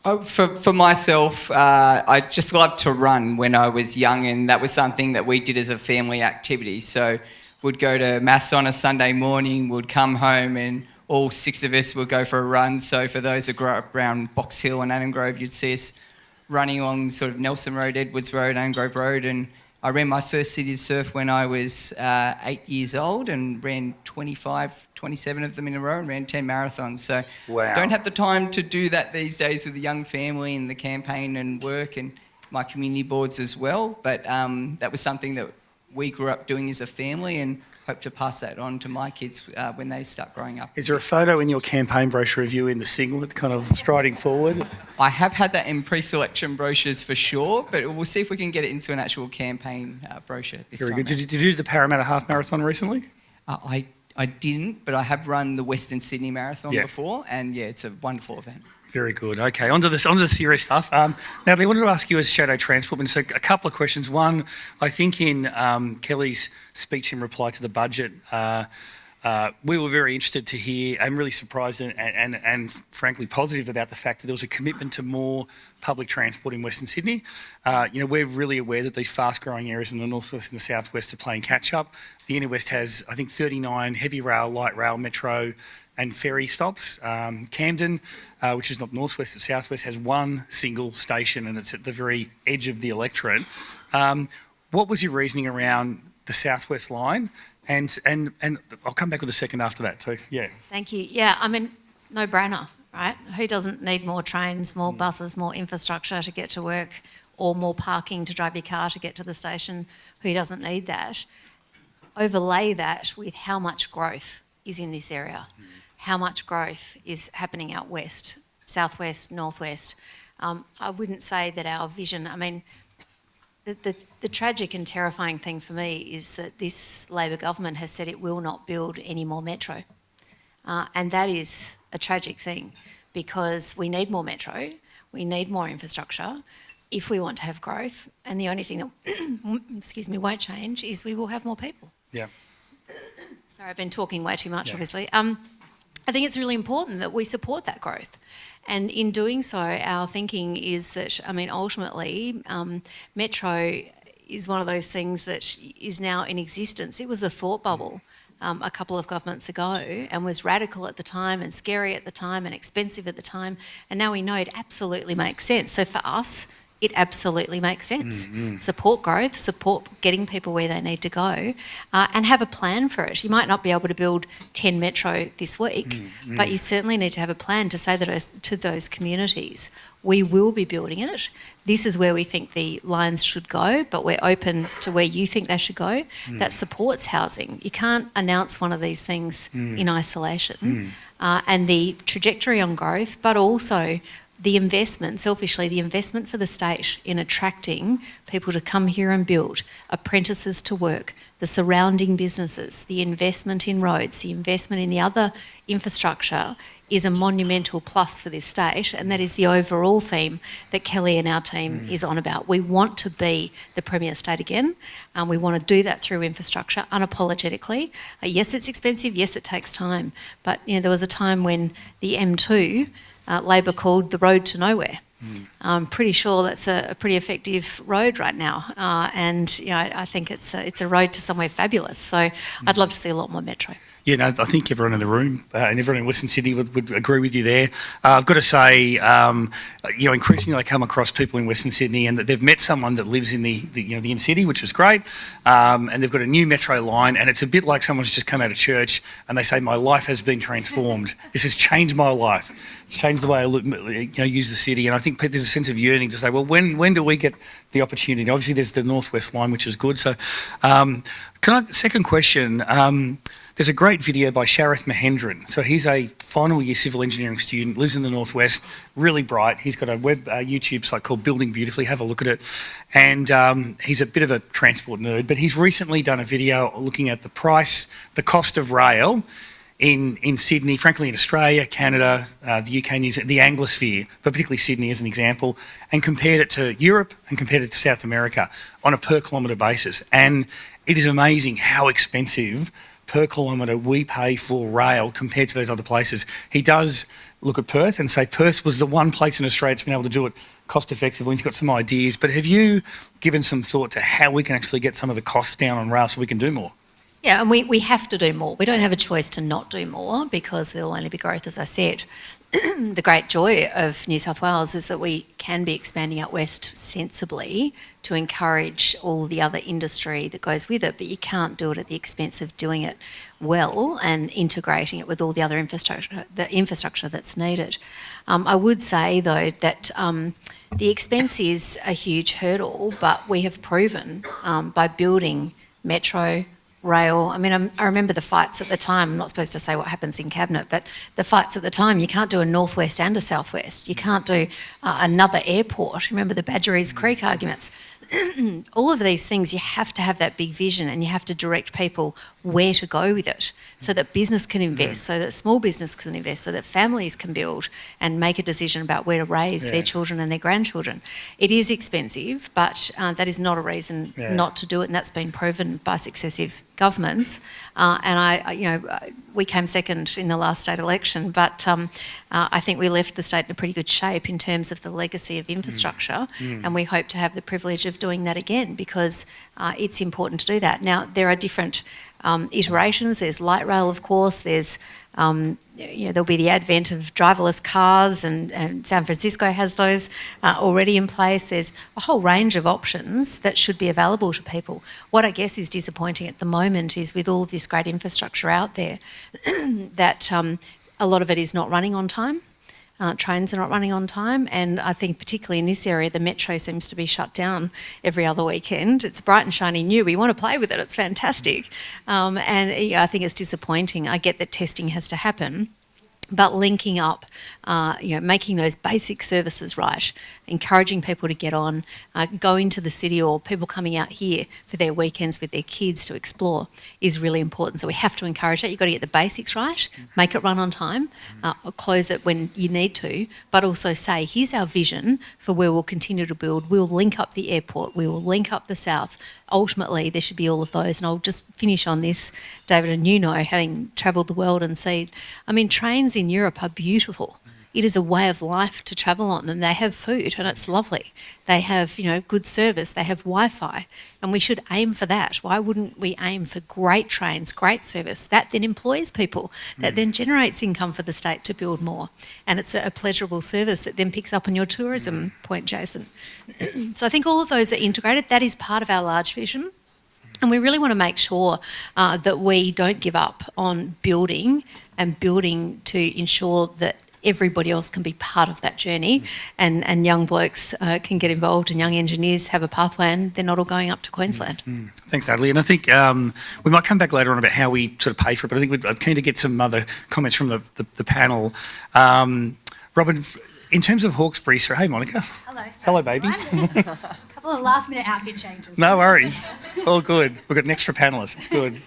For myself, I just loved to run when I was young, and that was something that we did as a family activity. So we'd go to Mass on a Sunday morning, we'd come home, and all 6 of us would go for a run. So for those who grew up around Box Hill and Annam Grove, you'd see us running along sort of Nelson Road, Edwards Road, Annam Grove Road, and I ran my first city surf when I was 8 years old and ran 27 of them in a row and ran 10 marathons. So Wow. don't have the time to do that these days with the young family and the campaign and work and my community boards as well. But that was something that we grew up doing as a family and hope to pass that on to my kids when they start growing up. Is there a photo in your campaign brochure of you in the singlet kind of striding forward? I have had that in pre-selection brochures for sure, but we'll see if we can get it into an actual campaign brochure this Very time. good. Did you do the Parramatta Half Marathon recently? I didn't, but I have run the Western Sydney Marathon Yeah. before, and yeah, it's a wonderful event. Very good. Okay, on to the serious stuff. Natalie, I wanted to ask you as Shadow Transport Minister a couple of questions. One, I think in Kellie's speech in reply to the budget, we were very interested to hear and really surprised and frankly positive about the fact that there was a commitment to more public transport in Western Sydney. We're really aware that these fast-growing areas in the northwest and the southwest are playing catch-up. The inner west has, I think, 39 heavy rail, light rail, metro and ferry stops. Camden, which is not northwest, it's southwest, has one single station and it's at the very edge of the electorate. What was your reasoning around the southwest line? And I'll come back with a second after that too. Yeah. Thank you. Yeah, I mean, no brainer, right? Who doesn't need more trains, more buses, more infrastructure to get to work, or more parking to drive your car to get to the station? Who doesn't need that? Overlay that with how much growth is in this area, how much growth is happening out west, southwest, northwest. I wouldn't say that our vision, I mean, the tragic and terrifying thing for me is that this Labor government has said it will not build any more metro. And that is a tragic thing because we need more metro, we need more infrastructure if we want to have growth. And the only thing that, won't change is we will have more people. Yeah. Sorry, I've been talking way too much, obviously. I think it's really important that we support that growth. And in doing so, our thinking is that, I mean, ultimately, metro is one of those things that is now in existence. It was a thought bubble a couple of governments ago and was radical at the time and scary at the time and expensive at the time. And now we know it absolutely makes sense. So for us, it absolutely makes sense. Support growth, support getting people where they need to go, and have a plan for it. You might not be able to build 10 metro this week, but you certainly need to have a plan to say that to those communities, we will be building it. This is where we think the lines should go, but we're open to where you think they should go. That supports housing. You can't announce one of these things in isolation. And the trajectory on growth, but also the investment, selfishly, the investment for the state in attracting people to come here and build, apprentices to work, the surrounding businesses, the investment in roads, the investment in the other infrastructure is a monumental plus for this state, and that is the overall theme that Kellie and our team is on about. We want to be the premier state again, and we want to do that through infrastructure unapologetically. Yes, it's expensive, yes, it takes time, but there was a time when the M2, Labor called the road to nowhere. I'm pretty sure that's a pretty effective road right now, and I think it's a road to somewhere fabulous. So I'd love to see a lot more metro. Yeah, no, I think everyone in the room and everyone in Western Sydney would agree with you there. I've got to say, increasingly I come across people in Western Sydney and that they've met someone that lives in the inner city, which is great, and they've got a new metro line, and it's a bit like someone's just come out of church and they say, my life has been transformed. This has changed my life. It's changed the way I look, use the city, and I think there's a sense of yearning to say, well, when do we get the opportunity? Obviously, there's the Northwest line, which is good. So, second question. There's a great video by Shareth Mahendran. So he's a final year civil engineering student, lives in the Northwest, really bright. He's got a web YouTube site called Building Beautifully. Have a look at it. And he's a bit of a transport nerd, but he's recently done a video looking at the cost of rail in Sydney, frankly in Australia, Canada, the UK, New Zealand, the Anglosphere, but particularly Sydney as an example, and compared it to Europe and compared it to South America on a per kilometre basis. And it is amazing how expensive per kilometre we pay for rail compared to those other places. He does look at Perth and say Perth was the one place in Australia that's been able to do it cost effectively. He's got some ideas, but have you given some thought to how we can actually get some of the costs down on rail so we can do more? Yeah, and we have to do more. We don't have a choice to not do more because there'll only be growth, as I said. The great joy of New South Wales is that we can be expanding out west sensibly to encourage all the other industry that goes with it, but you can't do it at the expense of doing it well and integrating it with all the other infrastructure that's needed. I would say, though, that the expense is a huge hurdle, but we have proven by building metro, rail. I mean, I remember the fights at the time. I'm not supposed to say what happens in cabinet, but the fights at the time, you can't do a northwest and a southwest. You can't do another airport. Remember the Badgerys Creek arguments? All of these things, you have to have that big vision and you have to direct people where to go with it so that business can invest, so that small business can invest, so that families can build and make a decision about where to raise their children and their grandchildren. It is expensive, but that is not a reason not to do it, and that's been proven by successive governments. We came second in the last state election, but I think we left the state in a pretty good shape in terms of the legacy of infrastructure, and we hope to have the privilege of doing that again because it's important to do that. Now, there are different iterations. There's light rail, of course. There's there'll be the advent of driverless cars, and San Francisco has those already in place. There's a whole range of options that should be available to people. What I guess is disappointing at the moment is with all of this great infrastructure out there that a lot of it is not running on time. Trains are not running on time, and I think particularly in this area, the metro seems to be shut down every other weekend. It's bright and shiny new. We want to play with it. It's fantastic. I think it's disappointing. I get that testing has to happen, but linking up, making those basic services right, encouraging people to get on, going to the city or people coming out here for their weekends with their kids to explore is really important. So we have to encourage that. You've got to get the basics right, make it run on time, close it when you need to, but also say, here's our vision for where we'll continue to build. We'll link up the airport. We will link up the south. Ultimately, there should be all of those. And I'll just finish on this, David, and having travelled the world and seen, trains in Europe are beautiful. It is a way of life to travel on, and they have food, and it's lovely. They have, good service. They have Wi-Fi, and we should aim for that. Why wouldn't we aim for great trains, great service? That then employs people. That then generates income for the state to build more, and it's a pleasurable service that then picks up on your tourism point, Jason. So I think all of those are integrated. That is part of our large vision. And we really want to make sure that we don't give up on building to ensure that everybody else can be part of that journey and young blokes can get involved and young engineers have a pathway and they're not all going up to Queensland. Thanks, Natalie. And I think we might come back later on about how we sort of pay for it, but I think I'm keen to get some other comments from the panel. Robin, in terms of Hawkesbury, so hey, Monica. Hello. Hello, baby. Couple of last minute outfit changes. No worries. All good. We've got an extra panellist. It's good.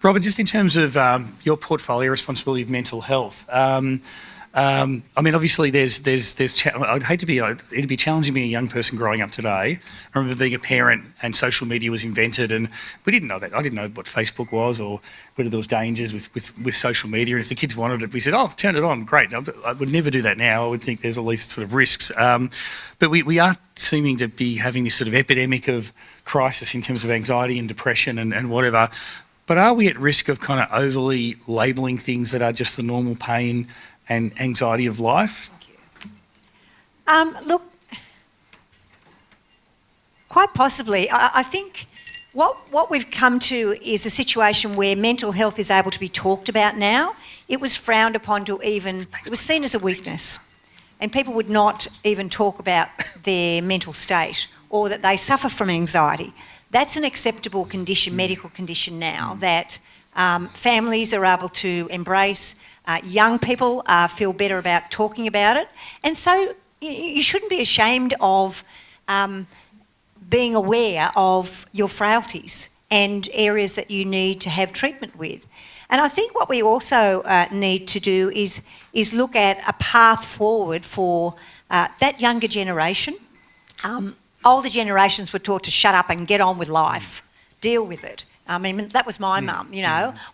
Robin, just in terms of your portfolio responsibility of mental health, I mean, obviously, I'd hate to be, it'd be challenging being a young person growing up today. I remember being a parent and social media was invented, and we didn't know that. I didn't know what Facebook was or whether there was dangers with social media. And if the kids wanted it, we said, "Oh, turn it on, great." I would never do that now. I would think there's all these sort of risks. But we are seeming to be having this sort of epidemic of crisis in terms of anxiety and depression and whatever. But are we at risk of kind of overly labelling things that are just the normal pain and anxiety of life? Look, quite possibly. I think what we've come to is a situation where mental health is able to be talked about now. It was frowned upon it was seen as a weakness, and people would not even talk about their mental state or that they suffer from anxiety. That's an acceptable condition, medical condition now, that families are able to embrace. Young people feel better about talking about it. And so you shouldn't be ashamed of being aware of your frailties and areas that you need to have treatment with. And I think what we also need to do is look at a path forward for that younger generation. Older generations were taught to shut up and get on with life, deal with it. I mean, that was my mum,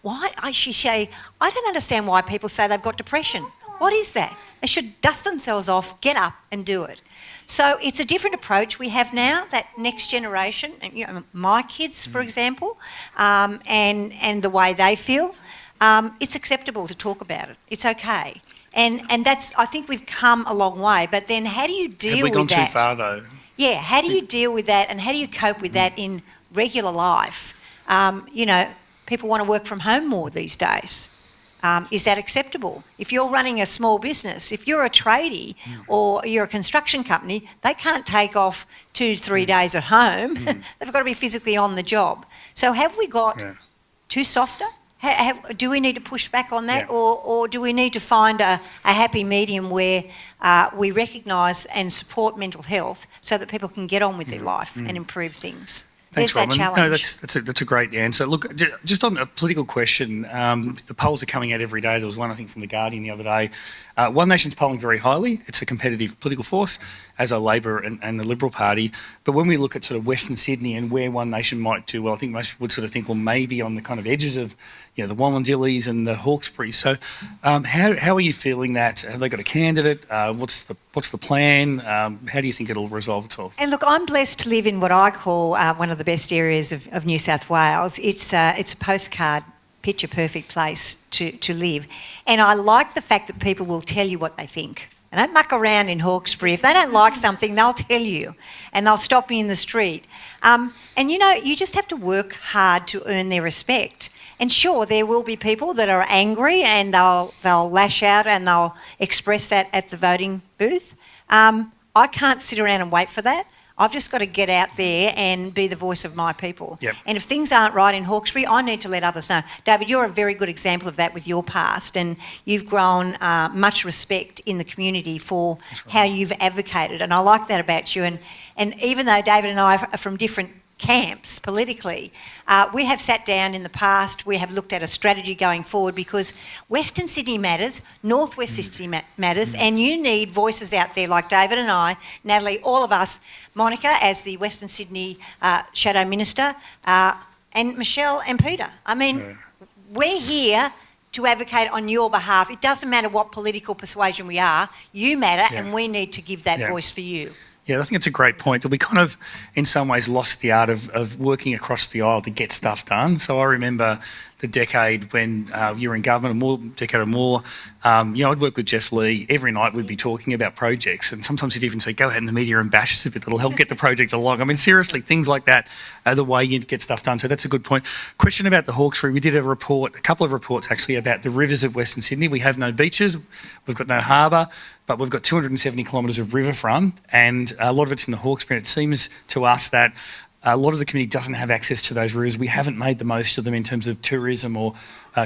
Why? She say, I don't understand why people say they've got depression. What is that? They should dust themselves off, get up and do it. So it's a different approach we have now, that next generation, my kids, for example, and the way they feel. It's acceptable to talk about it. It's okay. And that's, I think we've come a long way. But then how do you deal with that? Have we gone too far, though? Yeah, how do you deal with that and how do you cope with that in regular life? People want to work from home more these days. Is that acceptable? If you're running a small business, if you're a tradie or you're a construction company, they can't take off 2-3 days at home. They've got to be physically on the job. So have we got too softer? Do we need to push back on that, or do we need to find a happy medium where we recognise and support mental health so that people can get on with their life and improve things? Thanks, There's Robin. that challenge. No, that's a great answer. Look, just on a political question, the polls are coming out every day. There was one, I think, from The Guardian the other day. One Nation's polling very highly. It's a competitive political force, as are Labor and the Liberal Party. But when we look at sort of Western Sydney and where One Nation might do well, I think most people would sort of think, well, maybe on the kind of edges of the Wallandillies and the Hawkesbury. So how are you feeling that? Have they got a candidate? What's the plan? How do you think it'll resolve itself? And look, I'm blessed to live in what I call one of the best areas of New South Wales. It's a postcard, picture-perfect place to live. And I like the fact that people will tell you what they think. They don't muck around in Hawkesbury. If they don't like something, they'll tell you and they'll stop you in the street. And you just have to work hard to earn their respect. And sure, there will be people that are angry and they'll lash out and they'll express that at the voting booth. I can't sit around and wait for that. I've just got to get out there and be the voice of my people. Yep. And if things aren't right in Hawkesbury, I need to let others know. David, you're a very good example of that with your past, and you've grown much respect in the community for how you've advocated, and I like that about you. And even though David and I are from different camps politically, we have sat down in the past, we have looked at a strategy going forward, because Western Sydney matters, Northwest Sydney matters, and you need voices out there like David and I, Natalie, all of us, Monica as the Western Sydney Shadow Minister, and Michelle and Peter. I mean, we're here to advocate on your behalf. It doesn't matter what political persuasion we are, you matter, and we need to give that voice for you. Yeah, I think it's a great point. We kind of, in some ways, lost the art of working across the aisle to get stuff done. So I remember the decade when you were in government, decade or more, I'd work with Geoff Lee. Every night we'd be talking about projects, and sometimes he'd even say, go ahead in the media and bash us a bit. That'll help get the projects along. I mean, seriously, things like that are the way you get stuff done. So that's a good point. Question about the Hawkesbury. We did a couple of reports actually about the rivers of Western Sydney. We have no beaches, we've got no harbour, but we've got 270 kilometres of riverfront, and a lot of it's in the Hawkesbury. And it seems to us that a lot of the community doesn't have access to those rivers. We haven't made the most of them in terms of tourism or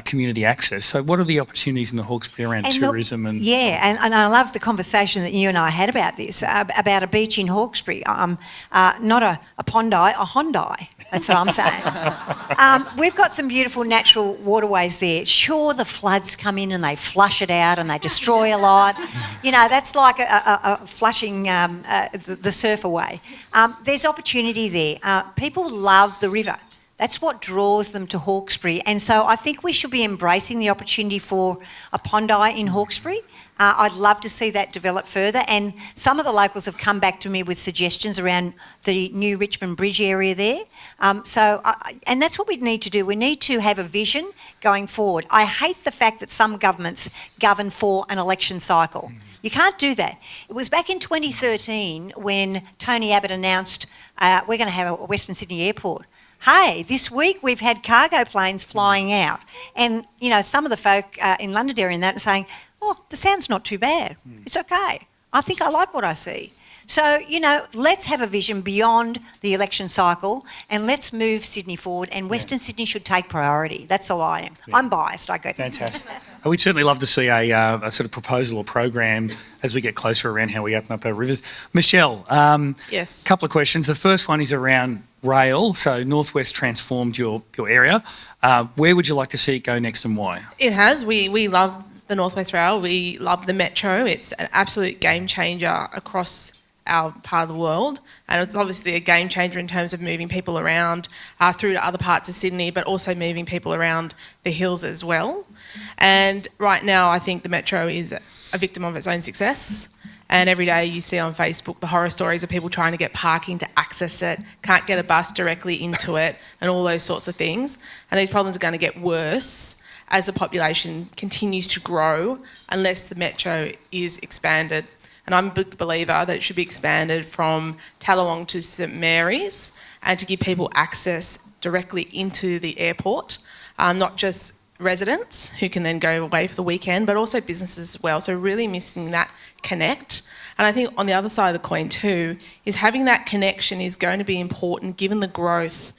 community access. So what are the opportunities in the Hawkesbury around tourism? And I love the conversation that you and I had about this, about a beach in Hawkesbury. Not a Pondi, a Hondi. That's what I'm saying. We've got some beautiful natural waterways there. Sure, the floods come in and they flush it out and they destroy a lot. That's like a flushing the surf away. There's opportunity there. People love the river. That's what draws them to Hawkesbury. And so I think we should be embracing the opportunity for a Pondi in Hawkesbury. I'd love to see that develop further. And some of the locals have come back to me with suggestions around the new Richmond Bridge area there. And that's what we need to do. We need to have a vision going forward. I hate the fact that some governments govern for an election cycle. You can't do that. It was back in 2013 when Tony Abbott announced we're going to have a Western Sydney airport. Hey, this week we've had cargo planes flying out, and some of the folk in Londonderry and that are saying, "Oh, the sound's not too bad. It's okay. I think I like what I see." So let's have a vision beyond the election cycle, and let's move Sydney forward. And Western Sydney should take priority. That's all I am. Yeah. I'm biased. I go. Fantastic. We'd certainly love to see a sort of proposal or program as we get closer around how we open up our rivers. Michelle, yes. A couple of questions. The first one is around rail. So Northwest transformed your area. Where would you like to see it go next, and why? It has. We love the Northwest Rail. We love the Metro. It's an absolute game changer across our part of the world, and it's obviously a game changer in terms of moving people around through to other parts of Sydney, but also moving people around the hills as well. And right now I think the Metro is a victim of its own success, and every day you see on Facebook the horror stories of people trying to get parking to access it, can't get a bus directly into it, and all those sorts of things. And these problems are going to get worse as the population continues to grow unless the Metro is expanded. And I'm a big believer that it should be expanded from Tallawong to St Mary's, and to give people access directly into the airport, not just residents who can then go away for the weekend, but also businesses as well. So really missing that connect. And I think on the other side of the coin too, is having that connection is going to be important given the growth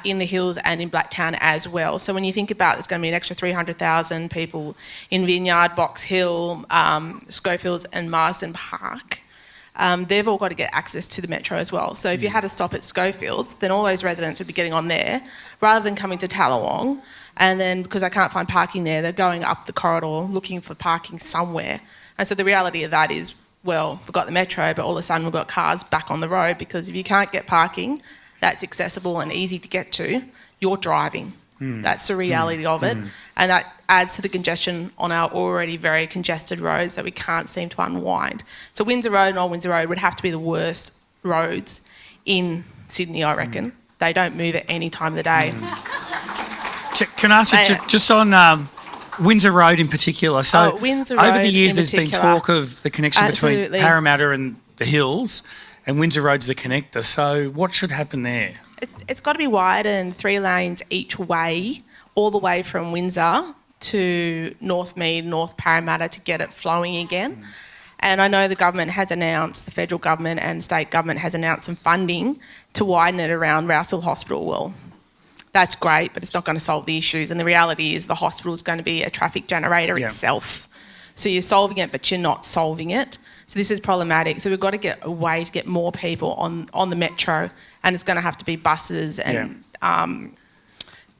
in the hills and in Blacktown as well. So when you think about there's going to be an extra 300,000 people in Vineyard, Box Hill, Schofields and Marsden Park, they've all got to get access to the Metro as well. So if you had a stop at Schofields, then all those residents would be getting on there rather than coming to Tallawong. And then because they can't find parking there, they're going up the corridor looking for parking somewhere. And so the reality of that is, well, we've got the Metro, but all of a sudden we've got cars back on the road, because if you can't get parking that's accessible and easy to get to, you're driving. That's the reality of it. And that adds to the congestion on our already very congested roads that we can't seem to unwind. So Windsor Road and Old Windsor Road would have to be the worst roads in Sydney, I reckon. They don't move at any time of the day. Can I ask you just on Windsor Road in particular? So Windsor over Road the years in there's been particular. talk of the connection between Parramatta and the hills, and Windsor Road's the connector. So what should happen there? It's got to be widened 3 lanes each way, all the way from Windsor to Northmead, North Parramatta, to get it flowing again. And I know the government has announced, the federal government and state government has announced some funding to widen it around Rouse Hill Hospital. Well, that's great, but it's not going to solve the issues. And the reality is the hospital is going to be a traffic generator itself. So you're solving it, but you're not solving it. So this is problematic. So we've got to get a way to get more people on the Metro, and it's going to have to be buses and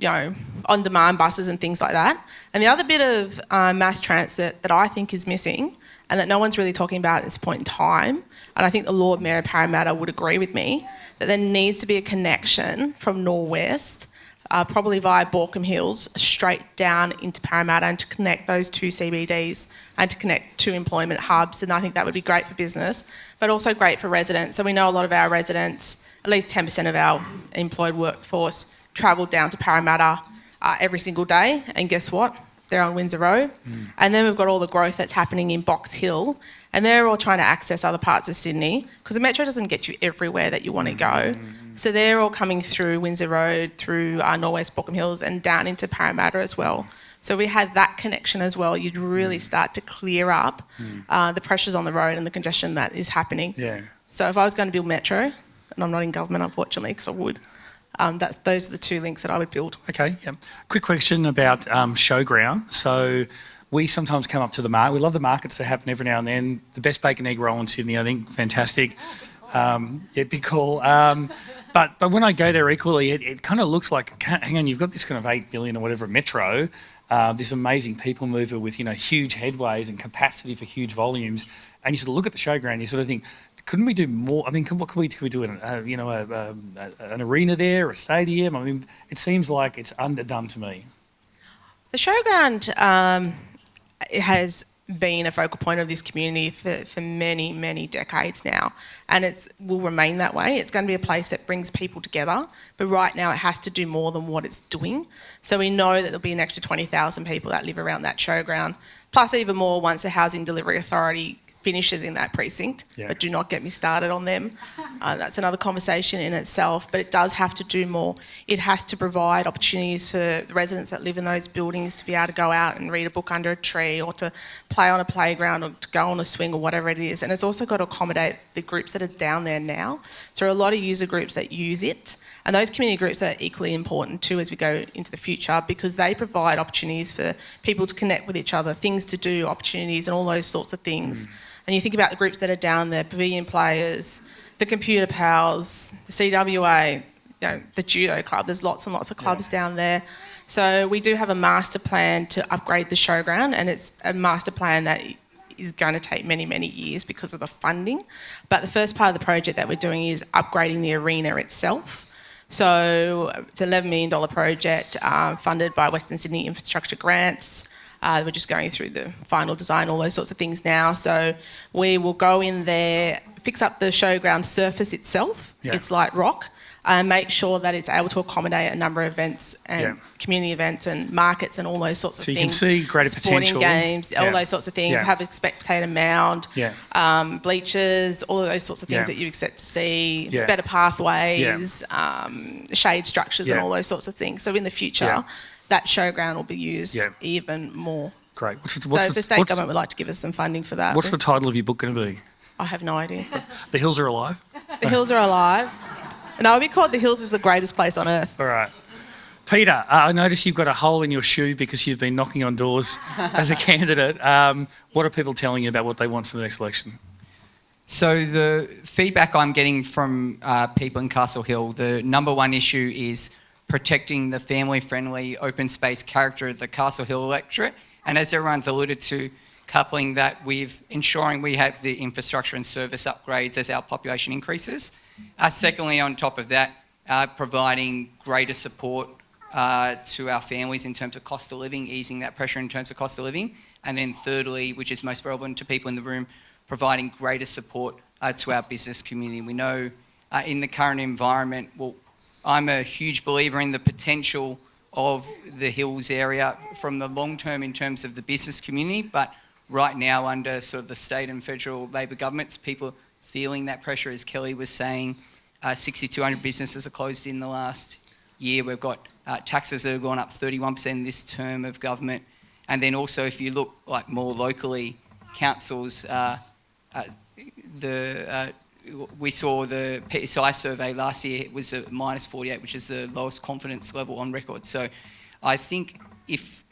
on-demand buses and things like that. And the other bit of mass transit that I think is missing, and that no one's really talking about at this point in time, and I think the Lord Mayor of Parramatta would agree with me, that there needs to be a connection from Norwest probably via Borkham Hills, straight down into Parramatta and to connect those two CBDs and to connect two employment hubs. And I think that would be great for business, but also great for residents. So we know a lot of our residents, at least 10% of our employed workforce, travel down to Parramatta every single day. And guess what? They're on Windsor Road. And then we've got all the growth that's happening in Box Hill, and they're all trying to access other parts of Sydney because the metro doesn't get you everywhere that you want to go. So they're all coming through Windsor Road, through Norwest Borkham Hills and down into Parramatta as well. So we had that connection as well. You'd really start to clear up the pressures on the road and the congestion that is happening. Yeah. So if I was going to build metro, and I'm not in government unfortunately because I would, those are the two links that I would build. Okay, yeah. Quick question about showground. So we sometimes come up to the market. We love the markets that happen every now and then. The best bacon egg roll in Sydney, I think, fantastic. Yeah, big call. But when I go there equally, it kind of looks like, hang on, you've got this kind of 8 billion or whatever metro, this amazing people mover with, huge headways and capacity for huge volumes. And you sort of look at the showground, you sort of think, couldn't we do more? I mean, what could we do? An arena there, a stadium? I mean, it seems like it's underdone to me. The showground it has been a focal point of this community for many, many decades now, and it will remain that way. It's going to be a place that brings people together, but right now it has to do more than what it's doing. So we know that there'll be an extra 20,000 people that live around that showground, plus even more once the Housing Delivery Authority finishes in that precinct, but do not get me started on them. That's another conversation in itself, but it does have to do more. It has to provide opportunities for the residents that live in those buildings to be able to go out and read a book under a tree or to play on a playground or to go on a swing or whatever it is. And it's also got to accommodate the groups that are down there now. So there are a lot of user groups that use it, and those community groups are equally important too as we go into the future because they provide opportunities for people to connect with each other, things to do, opportunities and all those sorts of things. And you think about the groups that are down there, Pavilion Players, the Computer Pals, the CWA, the Judo Club. There's lots and lots of clubs down there. So we do have a master plan to upgrade the showground, and it's a master plan that is going to take many, many years because of the funding. But the first part of the project that we're doing is upgrading the arena itself. So it's an $11 million project funded by Western Sydney Infrastructure Grants. We're just going through the final design, all those sorts of things now. So we will go in there, fix up the showground surface itself. It's like rock. And make sure that it's able to accommodate a number of events and community events and markets and all those sorts of things. So you can see greater potential. Sporting games, all those sorts of things. Have a spectator mound, bleachers, all of those sorts of things that you expect to see, better pathways, shade structures and all those sorts of things. So in the future, that showground will be used even more. Great. So if the state government would like to give us some funding for that. What's the title of your book going to be? I have no idea. The Hills Are Alive? The Hills Are Alive. And I would be called The Hills is the greatest place on earth. All right. Peter, I notice you've got a hole in your shoe because you've been knocking on doors as a candidate. What are people telling you about what they want for the next election? So the feedback I'm getting from people in Castle Hill, the number one issue is protecting the family-friendly open space character of the Castle Hill electorate. And as everyone's alluded to, coupling that with ensuring we have the infrastructure and service upgrades as our population increases. Secondly, on top of that, providing greater support to our families in terms of cost of living, easing that pressure in terms of cost of living. And then thirdly, which is most relevant to people in the room, providing greater support to our business community. We know in the current environment, well, I'm a huge believer in the potential of the Hills area from the long term in terms of the business community, but right now under sort of the state and federal Labor governments, people feeling that pressure, as Kelly was saying. 6,200 businesses are closed in the last year. We've got taxes that have gone up 31% this term of government. And then also if you look like more locally, councils, we saw the PSI survey last year, it was a -48, which is the lowest confidence level on record. So I think if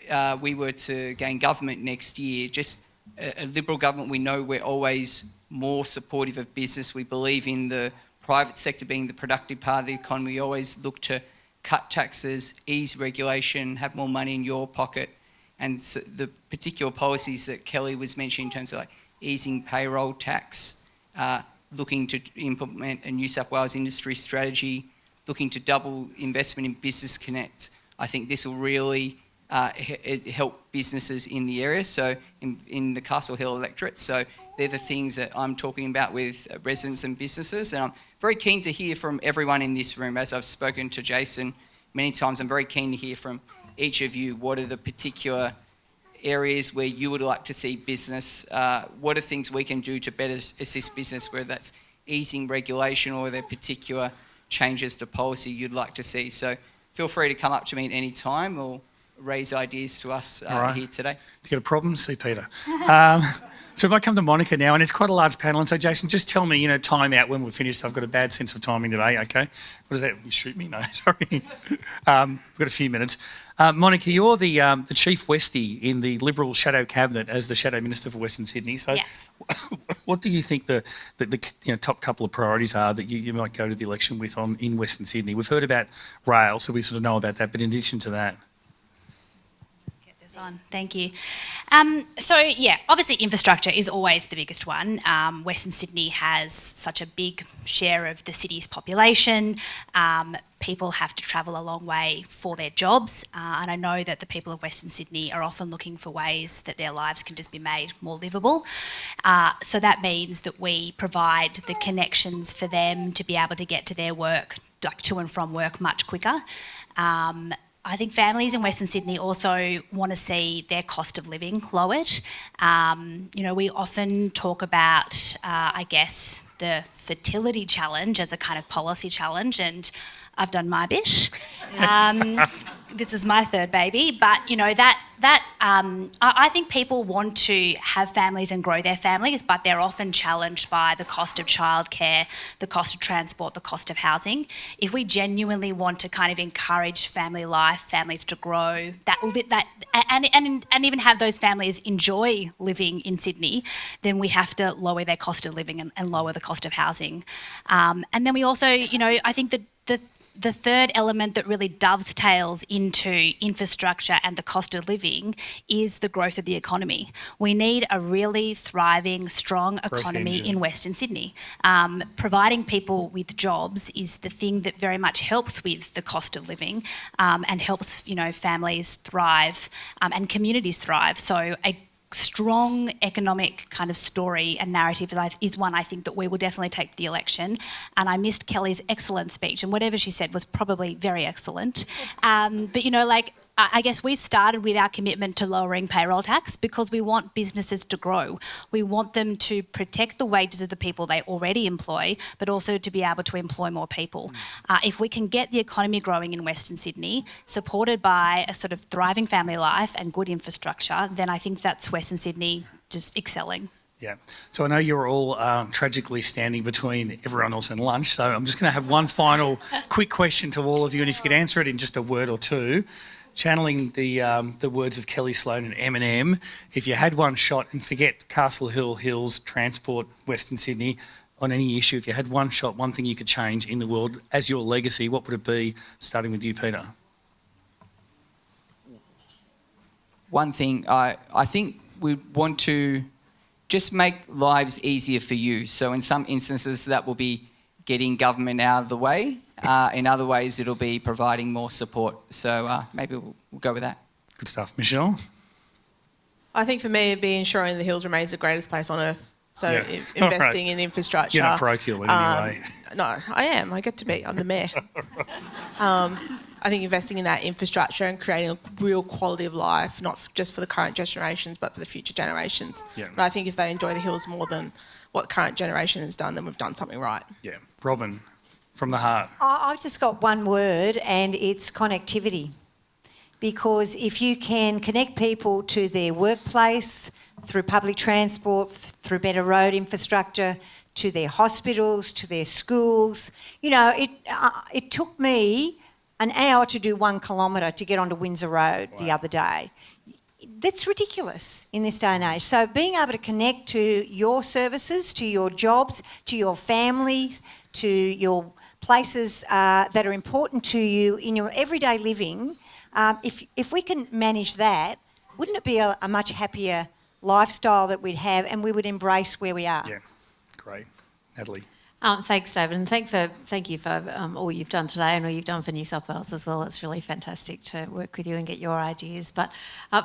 we were to gain government next year, just a Liberal government, we know we're always more supportive of business. We believe in the private sector being the productive part of the economy. We always look to cut taxes, ease regulation, have more money in your pocket. And so the particular policies that Kelly was mentioning in terms of like easing payroll tax, looking to implement a New South Wales industry strategy, looking to double investment in Business Connect. I think this will really help businesses in the area, so in the Castle Hill electorate. So they're the things that I'm talking about with residents and businesses, and I'm very keen to hear from everyone in this room. As I've spoken to Jason many times, I'm very keen to hear from each of you. What are the particular areas where you would like to see business? What are things we can do to better assist business, whether that's easing regulation or there particular changes to policy you'd like to see? So feel free to come up to me at any time or raise ideas to us here today. If you got a problem, see Peter. So if I come to Monica now, and it's quite a large panel, and so Jason, just tell me, time out when we're finished. I've got a bad sense of timing today, okay? What is that? You shoot me? No, sorry. We've got a few minutes. Monica, you're the Chief Westie in the Liberal Shadow Cabinet as the Shadow Minister for Western Sydney. So Yes. what do you think the top couple of priorities are that you might go to the election with in Western Sydney? We've heard about rail, so we sort of know about that, but in addition to that... On. Thank you. Obviously infrastructure is always the biggest one. Western Sydney has such a big share of the city's population. People have to travel a long way for their jobs, and I know that the people of Western Sydney are often looking for ways that their lives can just be made more livable. So that means that we provide the connections for them to be able to get to their work, like to and from work, much quicker. I think families in Western Sydney also want to see their cost of living lowered. We often talk about, the fertility challenge as a kind of policy challenge, and I've done my bit. This is my third baby, but I think people want to have families and grow their families, but they're often challenged by the cost of childcare, the cost of transport, the cost of housing. If we genuinely want to kind of encourage family life, families to grow, and even have those families enjoy living in Sydney, then we have to lower their cost of living and lower the cost of housing. And then we also, I think that the third element that really dovetails into infrastructure and the cost of living is the growth of the economy. We need a really thriving, strong economy in Western Sydney. Providing people with jobs is the thing that very much helps with the cost of living and helps, families thrive and communities thrive. So a strong economic kind of story and narrative is one I think that we will definitely take to the election. And I missed Kellie's excellent speech, and whatever she said was probably very excellent. I guess we started with our commitment to lowering payroll tax because we want businesses to grow. We want them to protect the wages of the people they already employ, but also to be able to employ more people. If we can get the economy growing in Western Sydney, supported by a sort of thriving family life and good infrastructure, then I think that's Western Sydney just excelling. Yeah. So I know you're all tragically standing between everyone else and lunch, so I'm just going to have one final quick question to all of you, and if you could answer it in just a word or two. Channeling the words of Kellie Sloane and M, if you had one shot, and forget Castle Hill, Hills, transport, Western Sydney, on any issue, if you had one shot, one thing you could change in the world as your legacy, what would it be, starting with you, Peter? One thing, I think we want to just make lives easier for you. So in some instances, that will be getting government out of the way. In other ways, it'll be providing more support. So maybe we'll go with that. Good stuff. Michelle? I think for me, it'd be ensuring the Hills remains the greatest place on earth. So investing in infrastructure. You're not parochial in any way. No, I am. I get to be. I'm the mayor. I think investing in that infrastructure and creating a real quality of life, not just for the current generations, but for the future generations. Yeah. And I think if they enjoy the Hills more than what the current generation has done, then we've done something right. Yeah. Robin, from the heart. I've just got one word, and it's connectivity. Because if you can connect people to their workplace through public transport, through better road infrastructure, to their hospitals, to their schools, it took me an hour to do 1 kilometre to get onto Windsor Road the other day. That's ridiculous in this day and age. So being able to connect to your services, to your jobs, to your families, to your places that are important to you in your everyday living, if we can manage that, wouldn't it be a much happier lifestyle that we'd have, and we would embrace where we are? Yeah, great. Natalie? Thanks, David, and thank you for all you've done today and all you've done for New South Wales as well. It's really fantastic to work with you and get your ideas. But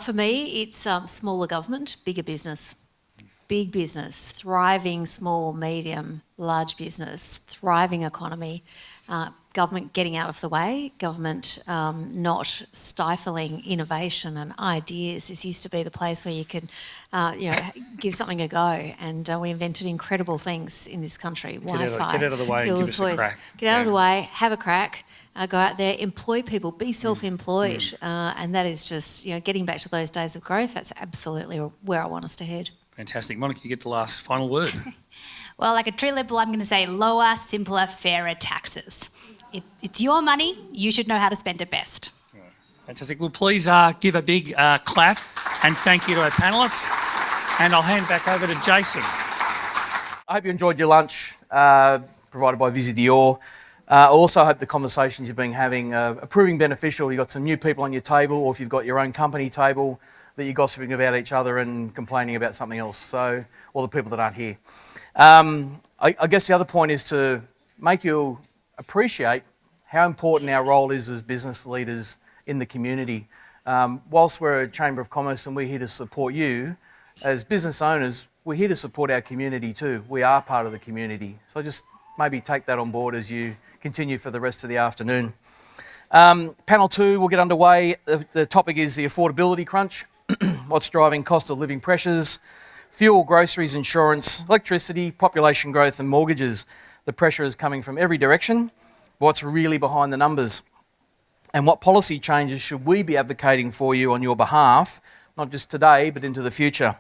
for me, it's smaller government, bigger business. Big business, thriving small, medium, large business, thriving economy, government getting out of the way, government not stifling innovation and ideas. This used to be the place where you could, give something a go, and we invented incredible things in this country. Wi-Fi, get out of the way and give us a crack. Get out of the way, have a crack. Go out there, employ people, be self-employed, and that is just getting back to those days of growth. That's absolutely where I want us to head. Fantastic. Monica, you get the last final word. Well, like a true liberal, I'm going to say lower, simpler, fairer taxes. It's your money. You should know how to spend it best. Fantastic. Well, please give a big clap and thank you to our panellists. And I'll hand back over to Jason. I hope you enjoyed your lunch provided by Visit Dior. I also hope the conversations you've been having are proving beneficial. You've got some new people on your table, or if you've got your own company table, that you're gossiping about each other and complaining about something else, so, or the people that aren't here. I guess the other point is to make you appreciate how important our role is as business leaders in the community. Whilst we're a Chamber of Commerce and we're here to support you, as business owners, we're here to support our community too. We are part of the community. So just maybe take that on board as you continue for the rest of the afternoon. Panel 2 will get underway. The topic is the affordability crunch. What's driving cost of living pressures, fuel, groceries, insurance, electricity, population growth and mortgages. The pressure is coming from every direction. What's really behind the numbers? And what policy changes should we be advocating for you on your behalf, not just today, but into the future?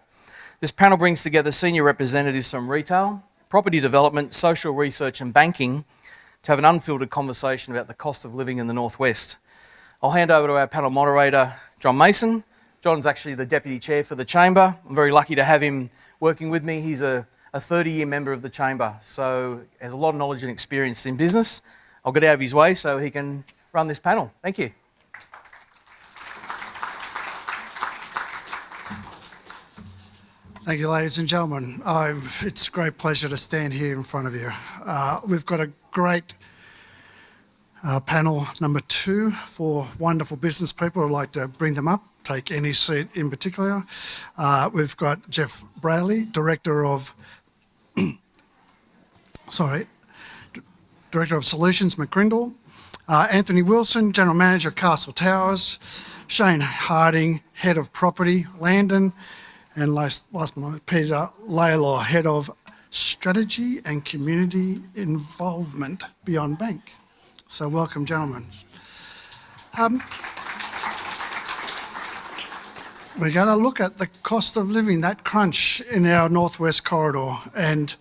This panel brings together senior representatives from retail, property development, social research and banking to have an unfiltered conversation about the cost of living in the Northwest. I'll hand over to our panel moderator, John Mason. John's actually the Deputy Chair for the Chamber. I'm very lucky to have him working with me. He's a 30-year member of the Chamber, so has a lot of knowledge and experience in business. I'll get out of his way so he can run this panel. Thank you. Thank you, ladies and gentlemen. It's a great pleasure to stand here in front of you. We've got a great panel number 2 for wonderful business people. I'd like to bring them up, take any seat in particular. We've got Geoff Brailey, Director of Solutions, McCrindle. Anthony Wilson, General Manager, Castle Towers. Shane Harding, Head of Property, Landen. And last but not least, Peter Lalor, Head of Strategy and Community Involvement, Beyond Bank. So welcome, gentlemen. We're going to look at the cost of living, that crunch in our Northwest Corridor. And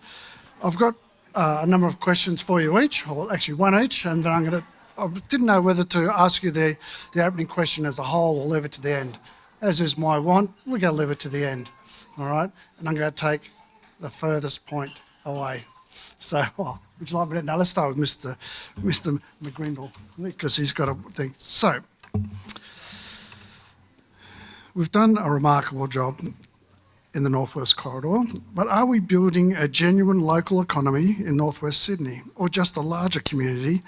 I've got a number of questions for you each, or actually one each, and then I didn't know whether to ask you the opening question as a whole or leave it to the end. As is my want, we're going to leave it to the end, all right? And I'm going to take the furthest point away. So, would you like me to? Now, let's start with Mr. McCrindle, because he's got a thing. So, we've done a remarkable job in the Northwest Corridor, but are we building a genuine local economy in Northwest Sydney, or just a larger community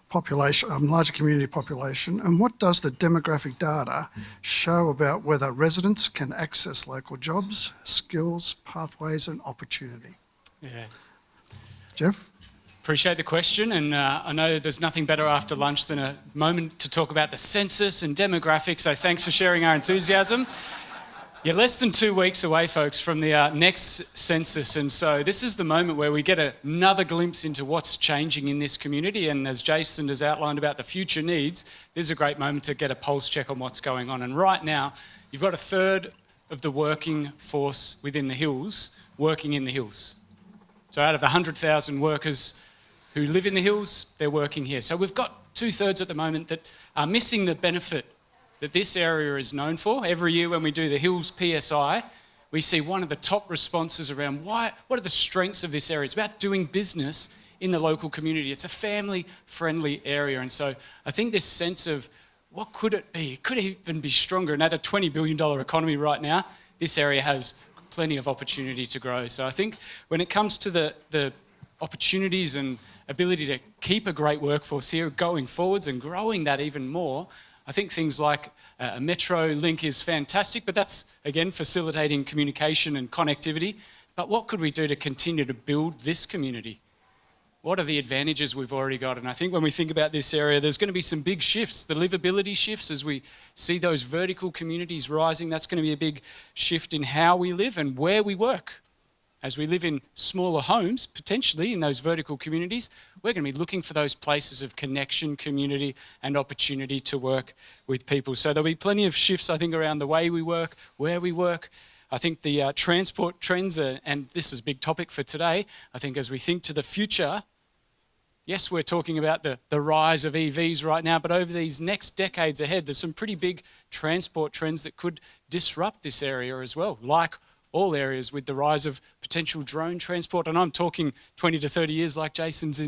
population? And what does the demographic data show about whether residents can access local jobs, skills, pathways, and opportunity? Yeah. Geoff? Appreciate the question, and I know there's nothing better after lunch than a moment to talk about the census and demographics, so thanks for sharing our enthusiasm. You're less than 2 weeks away, folks, from the next census, and so this is the moment where we get another glimpse into what's changing in this community, and as Jason has outlined about the future needs, this is a great moment to get a pulse check on what's going on. And right now, you've got a third of the working force within the hills working in the hills. So out of the 100,000 workers who live in the hills, they're working here. So we've got 2/3 at the moment that are missing the benefit that this area is known for. Every year when we do the Hills PSI, we see one of the top responses around what are the strengths of this area. It's about doing business in the local community. It's a family-friendly area. And so I think this sense of what could it be? It could even be stronger. And at a $20 billion economy right now, this area has plenty of opportunity to grow. So I think when it comes to the opportunities and ability to keep a great workforce here going forwards and growing that even more, I think things like a metro link is fantastic, but that's, again, facilitating communication and connectivity. But what could we do to continue to build this community? What are the advantages we've already got? And I think when we think about this area, there's going to be some big shifts, the livability shifts as we see those vertical communities rising. That's going to be a big shift in how we live and where we work. As we live in smaller homes, potentially in those vertical communities, we're going to be looking for those places of connection, community, and opportunity to work with people. So there'll be plenty of shifts, I think, around the way we work, where we work. I think the transport trends, and this is a big topic for today, I think as we think to the future, yes, we're talking about the rise of EVs right now, but over these next decades ahead, there's some pretty big transport trends that could disrupt this area as well, like all areas with the rise of potential drone transport. And I'm talking 20 to 30 years like Jason's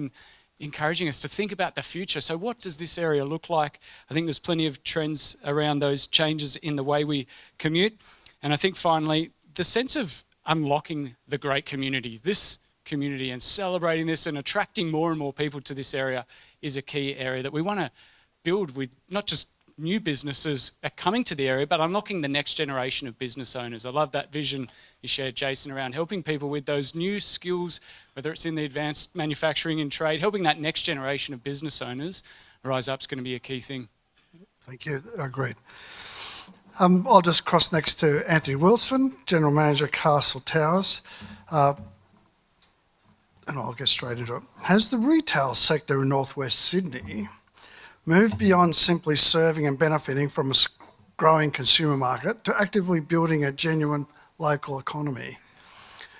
encouraging us to think about the future. So what does this area look like? I think there's plenty of trends around those changes in the way we commute. And I think finally, the sense of unlocking the great community, this community, and celebrating this and attracting more and more people to this area is a key area that we want to build with not just new businesses are coming to the area, but unlocking the next generation of business owners. I love that vision you shared, Jason, around helping people with those new skills, whether it's in the advanced manufacturing and trade, helping that next generation of business owners rise up is going to be a key thing. Thank you. Agreed. I'll just cross next to Anthony Wilson, General Manager, Castle Towers. And I'll get straight into it. Has the retail sector in northwest Sydney moved beyond simply serving and benefiting from a growing consumer market to actively building a genuine local economy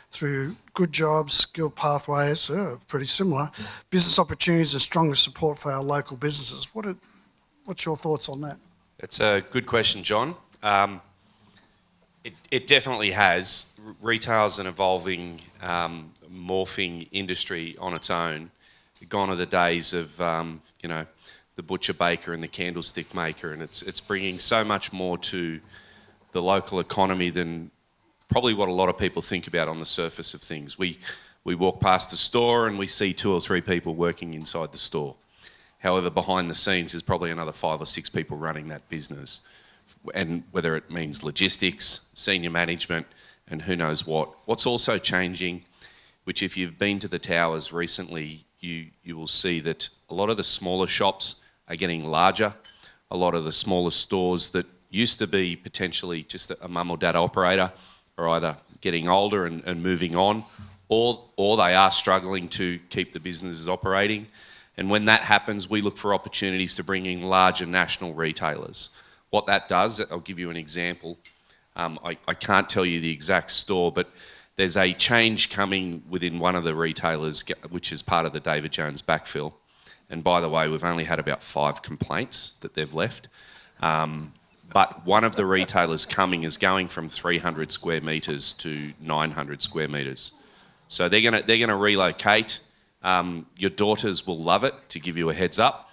through good jobs, skill pathways, pretty similar, business opportunities and stronger support for our local businesses? What's your thoughts on that? It's a good question, John. It definitely has. Retail's an evolving, morphing industry on its own. Gone are the days of, the butcher baker and the candlestick maker, and it's bringing so much more to the local economy than probably what a lot of people think about on the surface of things. We walk past a store and we see 2 or 3 people working inside the store. However, behind the scenes there's probably another 5 or 6 people running that business, and whether it means logistics, senior management, and who knows what. What's also changing, which if you've been to the towers recently, you will see that a lot of the smaller shops are getting larger. A lot of the smaller stores that used to be potentially just a mum or dad operator are either getting older and moving on, or they are struggling to keep the businesses operating. And when that happens, we look for opportunities to bring in larger national retailers. What that does, I'll give you an example. I can't tell you the exact store, but there's a change coming within one of the retailers, which is part of the David Jones backfill. And by the way, we've only had about 5 complaints that they've left. But one of the retailers coming is going from 300 square metres to 900 square metres. So they're gonna relocate. Your daughters will love it, to give you a heads up.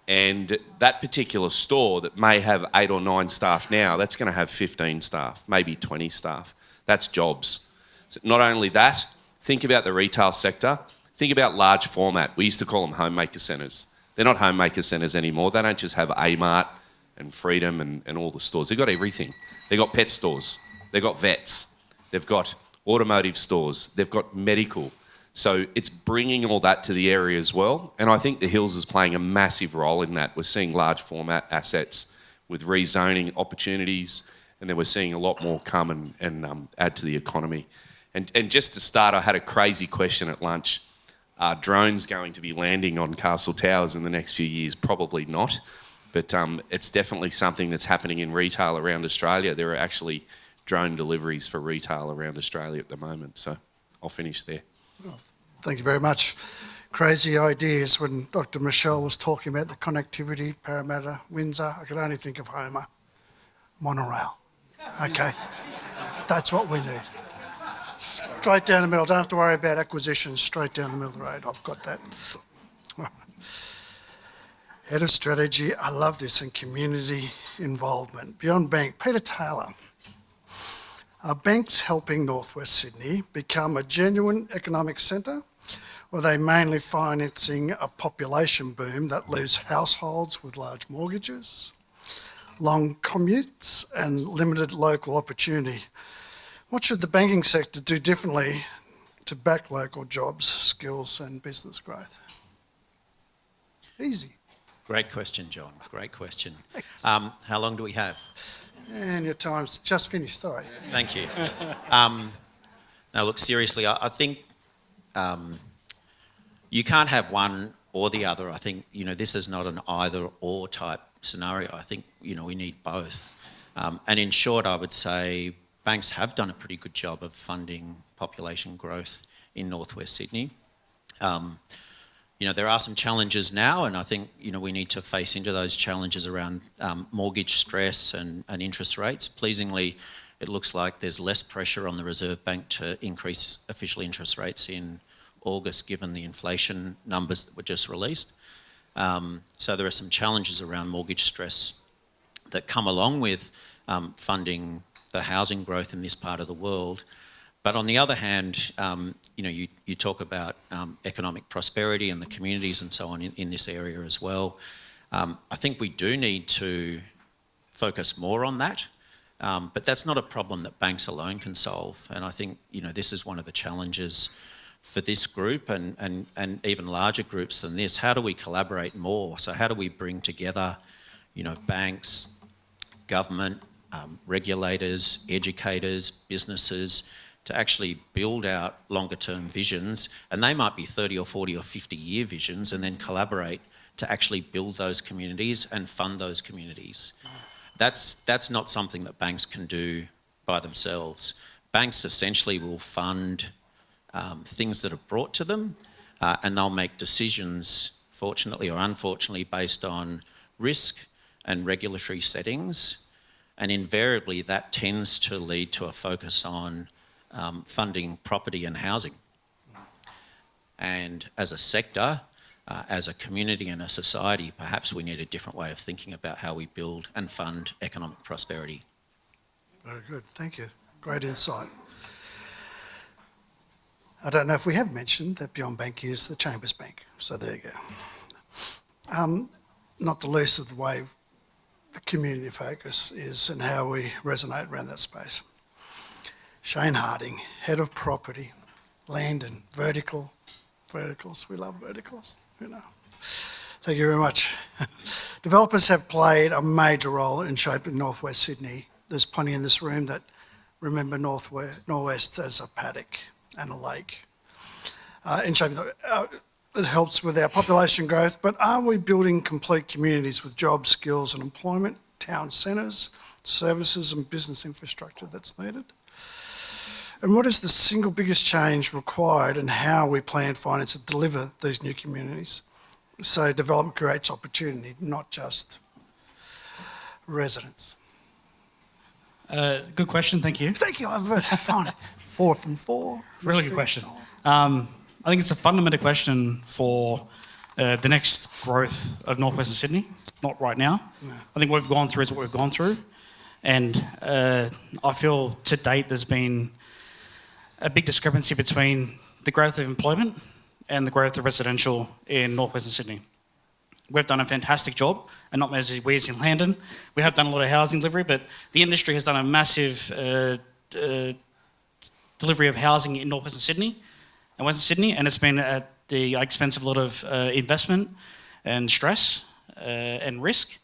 And that particular store that may have 8 or 9 staff now, that's going to have 15 staff, maybe 20 staff. That's jobs. So not only that, think about the retail sector. Think about large format. We used to call them homemaker centres. They're not homemaker centres anymore. They don't just have A-Mart and Freedom and all the stores. They've got everything. They've got pet stores. They've got vets. They've got automotive stores. They've got medical. So it's bringing all that to the area as well. And I think the Hills is playing a massive role in that. We're seeing large format assets with rezoning opportunities, and then we're seeing a lot more come and add to the economy. And just to start, I had a crazy question at lunch. Are drones going to be landing on Castle Towers in the next few years? Probably not. But it's definitely something that's happening in retail around Australia. There are actually drone deliveries for retail around Australia at the moment. So I'll finish there. Well, thank you very much. Crazy ideas. When Dr. Michelle was talking about the connectivity, Parramatta, Windsor, I could only think of Homer. Monorail. Okay. That's what we need. Straight down the middle. Don't have to worry about acquisitions. Straight down the middle of the road. I've got that. Head of Strategy. I love this, and community involvement. Beyond Bank. Peter Taylor. Are banks helping Northwest Sydney become a genuine economic centre, Were they mainly financing a population boom that leaves households with large mortgages, long commutes and limited local opportunity? What should the banking sector do differently to back local jobs, skills and business growth? Easy. Great question, John. Great question. How long do we have? And your time's just finished, sorry. Thank you. No, look, seriously, I think you can't have one or the other. I think, this is not an either or type scenario. I think, we need both. And in short, I would say banks have done a pretty good job of funding population growth in northwest Sydney. There are some challenges now, and I think, we need to face into those challenges around mortgage stress and interest rates. Pleasingly, it looks like there's less pressure on the Reserve Bank to increase official interest rates in August, given the inflation numbers that were just released. So there are some challenges around mortgage stress that come along with funding the housing growth in this part of the world. But on the other hand, you talk about economic prosperity and the communities and so on in this area as well. I think we do need to focus more on that, but that's not a problem that banks alone can solve. And I think, this is one of the challenges for this group and even larger groups than this. How do we collaborate more? So how do we bring together, banks, government, regulators, educators, businesses, to actually build out longer term visions, and they might be 30 or 40 or 50 year visions, and then collaborate to actually build those communities and fund those communities. That's not something that banks can do by themselves. Banks essentially will fund things that are brought to them, and they'll make decisions, fortunately or unfortunately, based on risk and regulatory settings, and invariably that tends to lead to a focus on funding property and housing. And as a sector, as a community and a society, perhaps we need a different way of thinking about how we build and fund economic prosperity. Very good, thank you. Great insight. I don't know if we have mentioned that Beyond Bank is the Chamber's bank, so there you go. Not the least of the way the community focus is and how we resonate around that space. Shane Harding, Head of Property, Landen, verticals, we love verticals, Thank you very much. Developers have played a major role in shaping northwest Sydney. There's plenty in this room that remember northwest as a paddock and a lake. In shaping it helps with our population growth, but are we building complete communities with jobs, skills and employment, town centres, services and business infrastructure that's needed? And what is the single biggest change required in how we plan, finance and deliver these new communities? So development creates opportunity, not just residents. Good question, thank you. Thank you, I've found it. 4 from 4. Really good question. I think it's a fundamental question for the next growth of northwestern Sydney, not right now. No. I think what we've gone through is what we've gone through. And I feel to date there's been a big discrepancy between the growth of employment and the growth of residential in northwestern Sydney. We've done a fantastic job, and not as we as in Landen. We have done a lot of housing delivery, but the industry has done a massive delivery of housing in northwestern Sydney and western Sydney, and it's been at the expense of a lot of investment and stress and risk.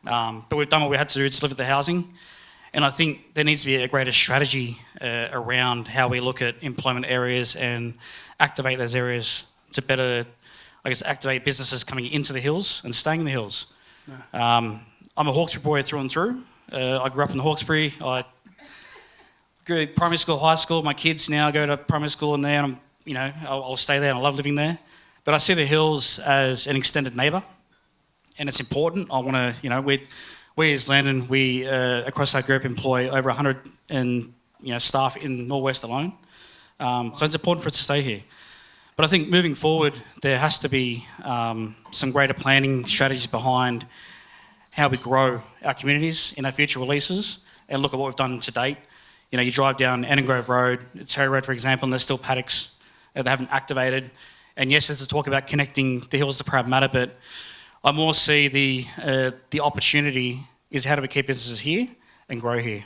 But we've done what we had to do to deliver the housing. And I think there needs to be a greater strategy around how we look at employment areas and activate those areas to better, activate businesses coming into the hills and staying in the hills. Yeah. I'm a Hawkesbury boy through and through. I grew up in Hawkesbury. I grew up primary school, high school. My kids now go to primary school in there, and I'll stay there and I love living there. But I see the hills as an extended neighbour, and it's important. I want to, we as Landen, we across our group employ over 100 staff in Norwest alone. So it's important for us to stay here. But I think moving forward, there has to be some greater planning strategies behind how we grow our communities in our future releases and look at what we've done to date. You drive down Annengrove Road, Terry Road, for example, and there's still paddocks that they haven't activated. And yes, there's a talk about connecting the hills to Parramatta, but I more see the opportunity is how do we keep businesses here and grow here.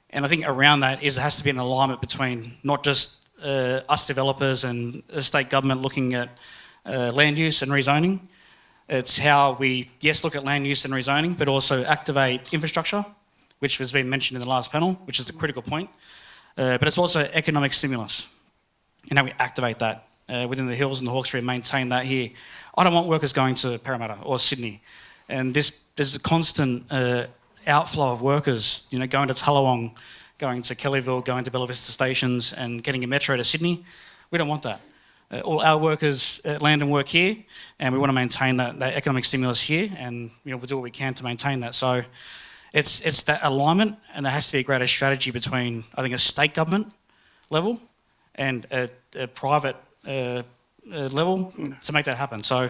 And I think around that is there has to be an alignment between not just us developers and the state government looking at land use and rezoning. It's how we, yes, look at land use and rezoning, but also activate infrastructure, which has been mentioned in the last panel, which is the critical point. But it's also economic stimulus and how we activate that within the hills and the Hawkesbury and maintain that here. I don't want workers going to Parramatta or Sydney. And there's a constant outflow of workers, going to Tullawong, going to Kellyville, going to Bella Vista stations and getting a metro to Sydney. We don't want that. All our workers at Landen work here, and we want to maintain that economic stimulus here, and we'll do what we can to maintain that. So it's that alignment, and there has to be a greater strategy between, I think, a state government level and a private level to make that happen. So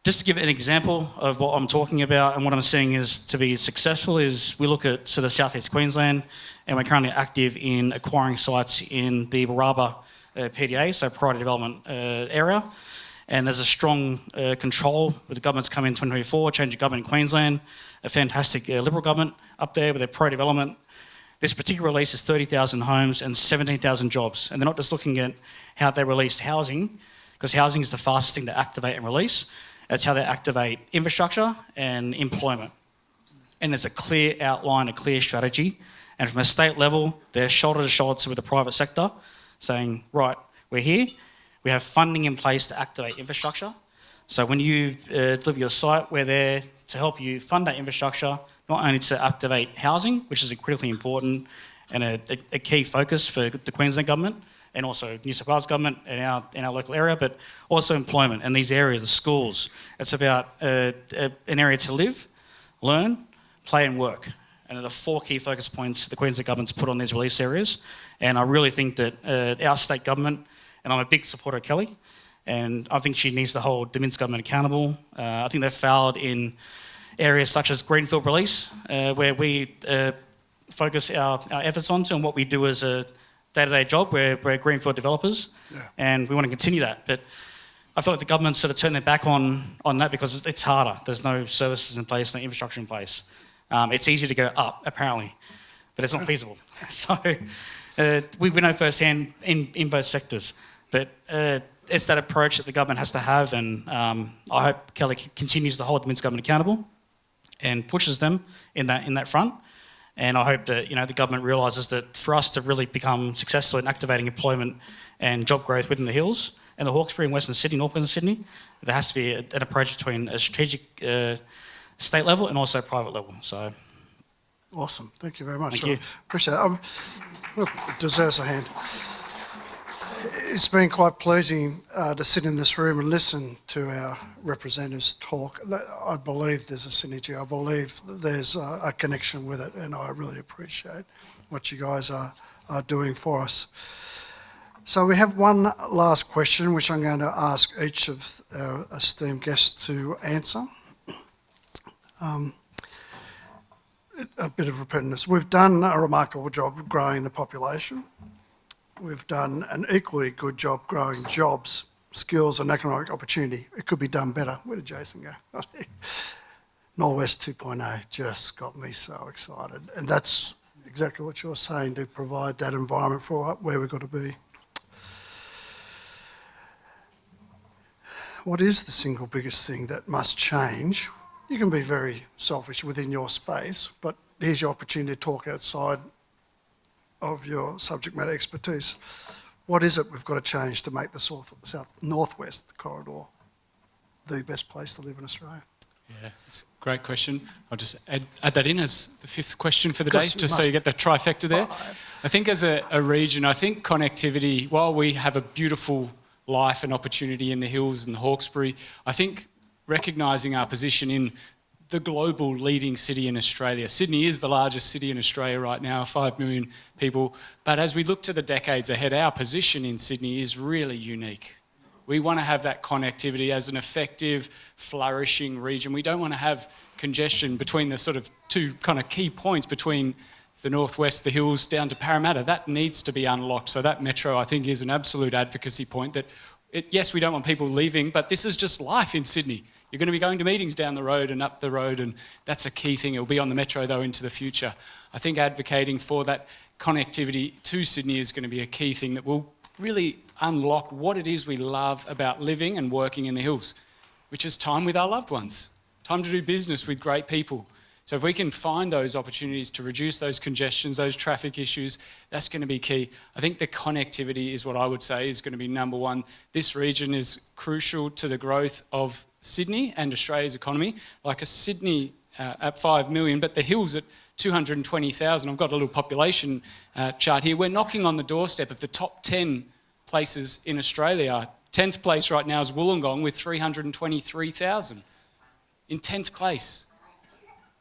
just to give an example of what I'm talking about and what I'm seeing is to be successful is we look at sort of southeast Queensland, and we're currently active in acquiring sites in the Baraba PDA, so Priority Development Area. And there's a strong control with the government's come in 2024, change of government in Queensland, a fantastic Liberal government up there with their pro-development. This particular release is 30,000 homes and 17,000 jobs. And they're not just looking at how they release housing, because housing is the fastest thing to activate and release. It's how they activate infrastructure and employment. And there's a clear outline, a clear strategy. And from a state level, they're shoulder to shoulder with the private sector, saying, right, we're here, we have funding in place to activate infrastructure. So when you deliver your site, we're there to help you fund that infrastructure, not only to activate housing, which is critically important and a key focus for the Queensland government and also New South Wales government in our local area, but also employment and these areas, the schools. It's about an area to live, learn, play and work. And they're the 4 key focus points the Queensland government's put on these release areas. And I really think that our state government, and I'm a big supporter of Kellie, and I think she needs to hold the Minsk government accountable. I think they've failed in areas such as greenfield release, where we focus our efforts onto and what we do as a day-to-day job. We're greenfield developers, and we want to continue that. But I feel like the government's sort of turned their back on that because it's harder. There's no services in place, no infrastructure in place. It's easy to go up, apparently, but it's not feasible. So we know firsthand in both sectors. But it's that approach that the government has to have, and I hope Kellie continues to hold the Minsk government accountable and pushes them in that front. And I hope that the government realises that for us to really become successful in activating employment and job growth within the hills and the Hawkesbury and Western Sydney, North Western Sydney, there has to be an approach between a strategic state level and also private level. So, awesome. Thank you very much. Thank you. Appreciate it. Look, it deserves a hand. It's been quite pleasing to sit in this room and listen to our representatives talk. I believe there's a synergy. I believe there's a connection with it, and I really appreciate what you guys are doing for us. So we have one last question, which I'm going to ask each of our esteemed guests to answer. A bit of repetitiveness. We've done a remarkable job growing the population. We've done an equally good job growing jobs, skills and economic opportunity. It could be done better. Where did Jason go? Northwest 2.0 just got me so excited. And that's exactly what you're saying, to provide that environment for where we've got to be. What is the single biggest thing that must change? You can be very selfish within your space, but here's your opportunity to talk outside of your subject matter expertise. What is it we've got to change to make the south northwest corridor the best place to live in Australia? Yeah, it's a great question. I'll just add that in as the 5th question for the day, just so you get the trifecta there. I think as a region, I think connectivity, while we have a beautiful life and opportunity in the hills and the Hawkesbury, I think recognising our position in the global leading city in Australia. Sydney is the largest city in Australia right now, 5 million people. But as we look to the decades ahead, our position in Sydney is really unique. We want to have that connectivity as an effective, flourishing region. We don't want to have congestion between the sort of 2 kind of key points between the northwest, the hills, down to Parramatta. That needs to be unlocked. So that metro, I think, is an absolute advocacy point that Yes, we don't want people leaving, but this is just life in Sydney. You're going to be going to meetings down the road and up the road, and that's a key thing. It'll be on the metro, though, into the future. I think advocating for that connectivity to Sydney is going to be a key thing that will really unlock what it is we love about living and working in the hills, which is time with our loved ones, time to do business with great people. So if we can find those opportunities to reduce those congestions, those traffic issues, that's going to be key. I think the connectivity is what I would say is going to be number one. This region is crucial to the growth of Sydney and Australia's economy. Like a Sydney at 5 million, but the hills at 220,000. I've got a little population chart here. We're knocking on the doorstep of the top 10 places in Australia. 10th place right now is Wollongong with 323,000. In 10th place.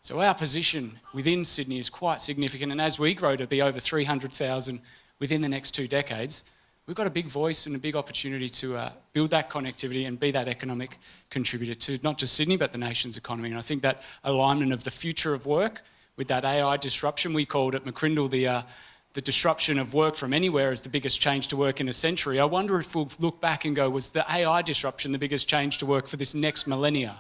So our position within Sydney is quite significant, and as we grow to be over 300,000 within the next 2 decades, we've got a big voice and a big opportunity to build that connectivity and be that economic contributor to not just Sydney but the nation's economy. And I think that alignment of the future of work with that AI disruption, we called at McCrindle the disruption of work from anywhere is the biggest change to work in a century. I wonder if we'll look back and go, was the AI disruption the biggest change to work for this next millennia?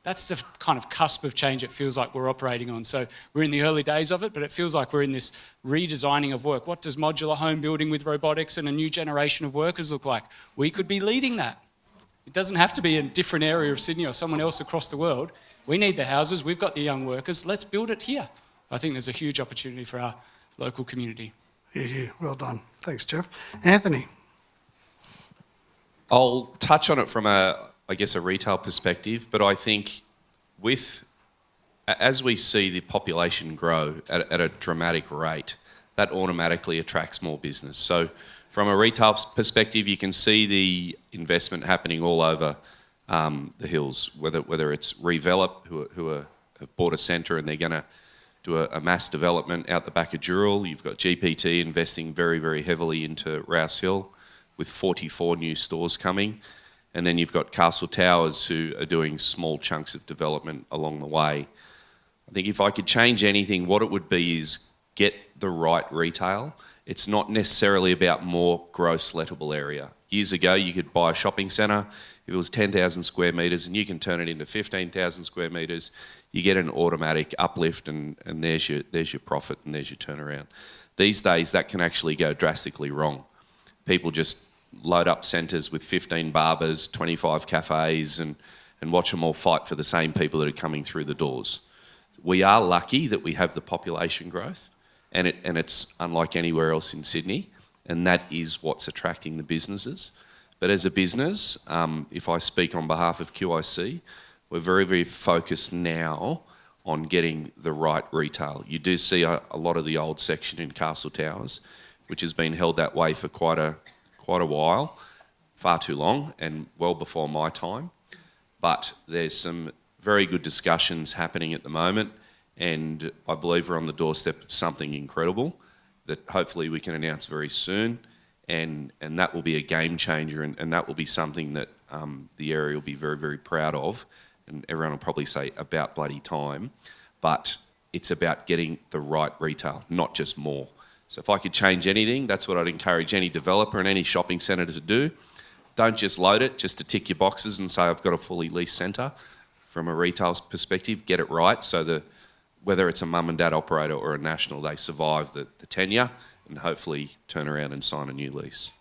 That's the kind of cusp of change it feels like we're operating on. So we're in the early days of it, but it feels like we're in this redesigning of work. What does modular home building with robotics and a new generation of workers look like? We could be leading that. It doesn't have to be a different area of Sydney or someone else across the world. We need the houses, we've got the young workers, let's build it here. I think there's a huge opportunity for our local community. Yeah, well done. Thanks, Geoff. Anthony. I'll touch on it from a retail perspective, but I think as we see the population grow at a dramatic rate, that automatically attracts more business. So from a retail perspective, you can see the investment happening all over the hills, whether it's Revelop, who have bought a centre and they're going to do a mass development out the back of Dural. You've got GPT investing very, very heavily into Rouse Hill with 44 new stores coming. And then you've got Castle Towers who are doing small chunks of development along the way. I think if I could change anything, what it would be is get the right retail. It's not necessarily about more gross lettable area. Years ago, you could buy a shopping centre. If it was 10,000 square metres and you can turn it into 15,000 square metres, you get an automatic uplift and there's your profit and there's your turnaround. These days, that can actually go drastically wrong. People just load up centres with 15 barbers, 25 cafes and watch them all fight for the same people that are coming through the doors. We are lucky that we have the population growth and it's unlike anywhere else in Sydney, and that is what's attracting the businesses. But as a business, if I speak on behalf of QIC, we're very, very focused now on getting the right retail. You do see a lot of the old section in Castle Towers, which has been held that way for quite a while, far too long and well before my time. But there's some very good discussions happening at the moment, and I believe we're on the doorstep of something incredible that hopefully we can announce very soon, and that will be a game changer, and that will be something that the area will be very, very proud of, and everyone will probably say about bloody time, but it's about getting the right retail, not just more. So if I could change anything, that's what I'd encourage any developer and any shopping centre to do. Don't just load it just to tick your boxes and say I've got a fully leased centre. From a retail perspective, get it right so whether it's a mum and dad operator or a national, they survive the tenure and hopefully turn around and sign a new lease.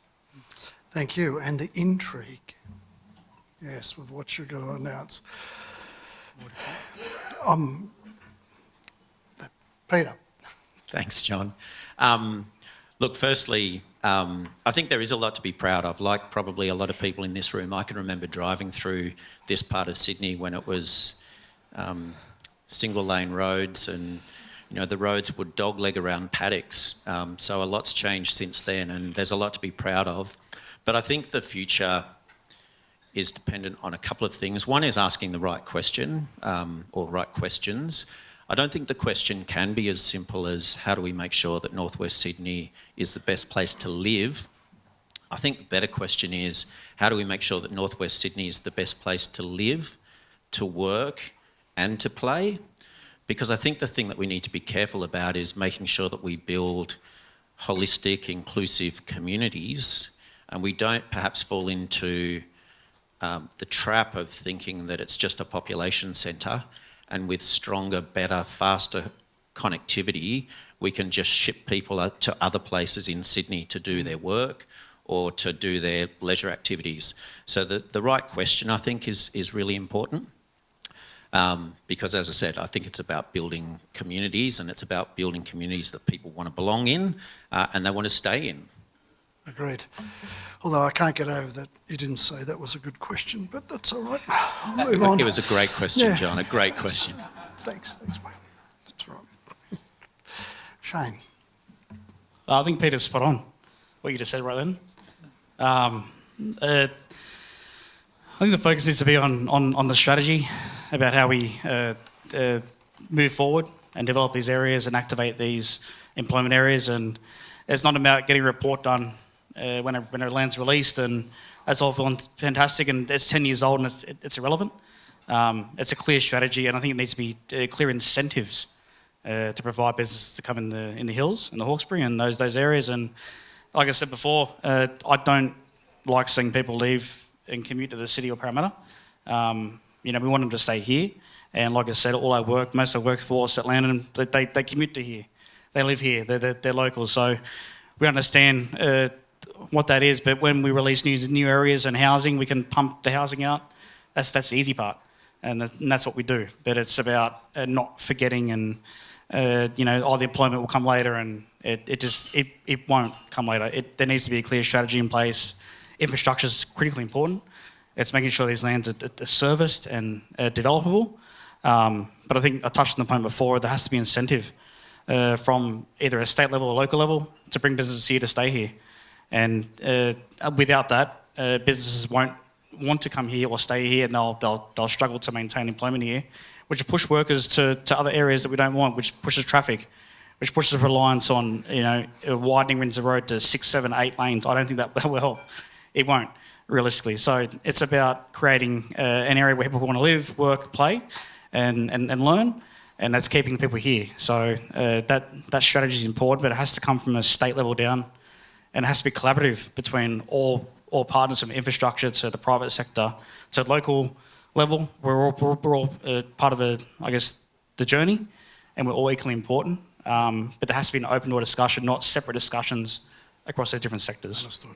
Thank you. And the intrigue, yes, with what you're going to announce. Peter. Thanks, John. Look, firstly, I think there is a lot to be proud of. Like probably a lot of people in this room, I can remember driving through this part of Sydney when it was single lane roads and, you know, the roads would dogleg around paddocks. So a lot's changed since then and there's a lot to be proud of. But I think the future is dependent on a couple of things. One is asking the right question or right questions. I don't think the question can be as simple as how do we make sure that Northwest Sydney is the best place to live. I think the better question is how do we make sure that Northwest Sydney is the best place to live, to work and to play? Because I think the thing that we need to be careful about is making sure that we build holistic, inclusive communities and we don't perhaps fall into the trap of thinking that it's just a population centre, and with stronger, better, faster connectivity, we can just ship people to other places in Sydney to do their work or to do their leisure activities. So the right question, I think, is really important. Because, as I said, I think it's about building communities, and it's about building communities that people want to belong in and they want to stay in. Agreed. Although I can't get over that you didn't say that was a good question, but that's all right. I'll move on. It was a great question, Yeah. John, a great question. Thanks, mate. That's right. Shane. I think Peter's spot on, what you just said right then. I think the focus needs to be on the strategy about how we move forward and develop these areas and activate these employment areas. And it's not about getting a report done when a land's released, and that's all fantastic, and it's 10 years old and it's irrelevant. It's a clear strategy, and I think it needs to be clear incentives to provide business to come in the hills, in the Hawkesbury and those areas. And like I said before, I don't like seeing people leave and commute to the city or Parramatta. We want them to stay here. And like I said, all our work, most of the workforce at Landen, they commute to here. They live here. They're locals. So we understand what that is. But when we release new areas and housing, we can pump the housing out. That's the easy part, and that's what we do. But it's about not forgetting, and the employment will come later, and it won't come later. There needs to be a clear strategy in place. Infrastructure is critically important. It's making sure these lands are serviced and developable. But I think I touched on the point before, there has to be incentive from either a state level or local level to bring businesses here to stay here. And without that, businesses won't want to come here or stay here, and they'll struggle to maintain employment here, which will push workers to other areas that we don't want, which pushes traffic, which pushes reliance on widening Windsor Road to 6, 7, 8 lanes. I don't think that will help. It won't, realistically. So it's about creating an area where people want to live, work, play, and learn, and that's keeping people here. So that strategy is important, but it has to come from a state level down, and it has to be collaborative between all partners, from infrastructure to the private sector to local level. We're all part of the journey, and we're all equally important. But there has to be an open door discussion, not separate discussions across those different sectors. Understood.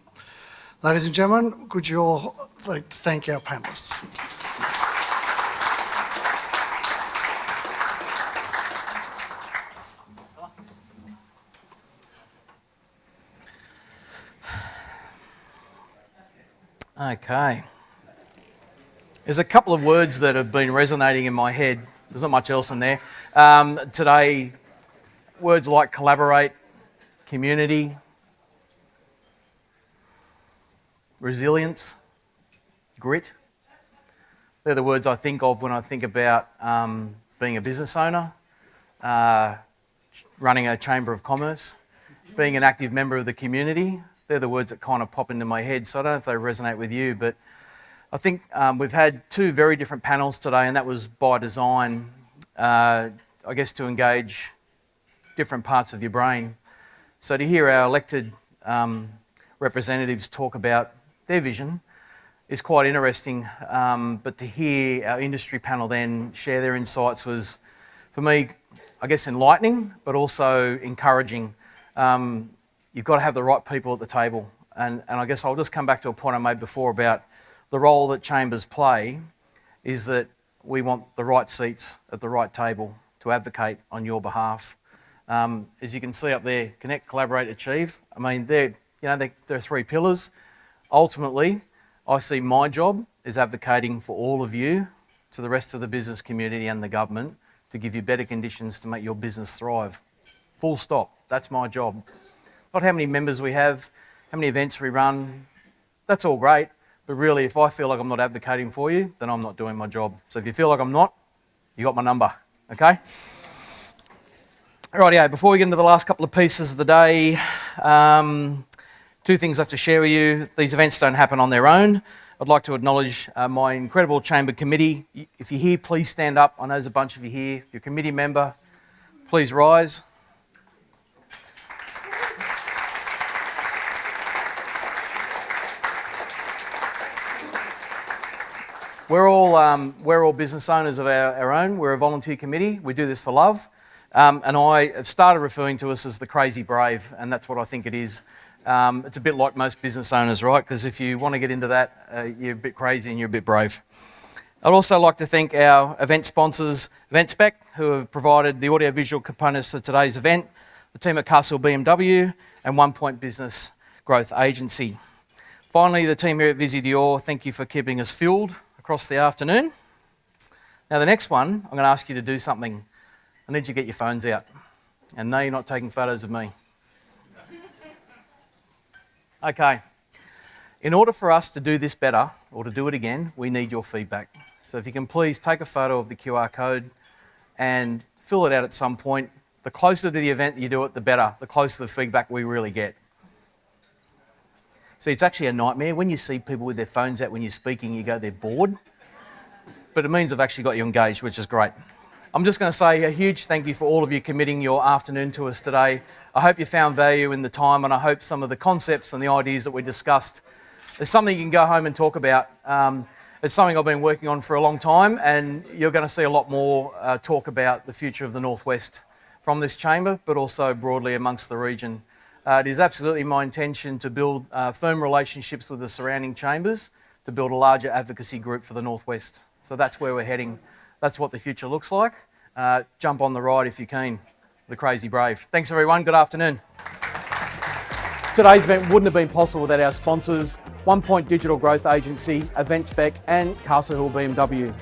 Ladies and gentlemen, could you all thank our panellists? Okay. There's a couple of words that have been resonating in my head. There's not much else in there. Today, words like collaborate, community, resilience, grit. They're the words I think of when I think about being a business owner, running a chamber of commerce, being an active member of the community. They're the words that kind of pop into my head, so I don't know if they resonate with you, but I think we've had two very different panels today, and that was by design, I guess, to engage different parts of your brain. So to hear our elected representatives talk about their vision is quite interesting, but to hear our industry panel then share their insights was, for me, I guess, enlightening, but also encouraging. You've got to have the right people at the table. And I guess I'll just come back to a point I made before about the role that chambers play is that we want the right seats at the right table to advocate on your behalf. As you can see up there, connect, collaborate, achieve. I mean, there are 3 pillars. Ultimately, I see my job as advocating for all of you to the rest of the business community and the government to give you better conditions to make your business thrive. Full stop. That's my job. Not how many members we have, how many events we run. That's all great. But really, if I feel like I'm not advocating for you, then I'm not doing my job. So if you feel like I'm not, you got my number, okay? Rightio, before we get into the last couple of pieces of the day, 2 things I have to share with you. These events don't happen on their own. I'd like to acknowledge my incredible chamber committee. If you're here, please stand up. I know there's a bunch of you here. If you're a committee member, please rise. We're all business owners of our own. We're a volunteer committee. We do this for love. And I have started referring to us as the crazy brave, and that's what I think it is. It's a bit like most business owners, right? Because if you want to get into that, you're a bit crazy and you're a bit brave. I'd also like to thank our event sponsors, EventSpec, who have provided the audiovisual components for today's event, the team at Castle BMW, and 1 Point Business Growth Agency. Finally, the team here at Visi Dior, thank you for keeping us fueled across the afternoon. Now, the next one, I'm going to ask you to do something. I need you to get your phones out. And no, you're not taking photos of me. Okay. In order for us to do this better, or to do it again, we need your feedback. So if you can please take a photo of the QR code and fill it out at some point. The closer to the event that you do it, the better. The closer the feedback we really get. See, it's actually a nightmare. When you see people with their phones out when you're speaking, you go, they're bored. But it means I've actually got you engaged, which is great. I'm just going to say a huge thank you for all of you committing your afternoon to us today. I hope you found value in the time, and I hope some of the concepts and the ideas that we discussed is something you can go home and talk about. It's something I've been working on for a long time, and you're going to see a lot more talk about the future of the Northwest from this chamber, but also broadly amongst the region. It is absolutely my intention to build firm relationships with the surrounding chambers to build a larger advocacy group for the Northwest. So that's where we're heading. That's what the future looks like. Jump on the ride if you're keen. The Crazy Brave. Thanks everyone. Good afternoon. Today's event wouldn't have been possible without our sponsors, 1 Point Digital Growth Agency, EventSpec and Castle Hill BMW.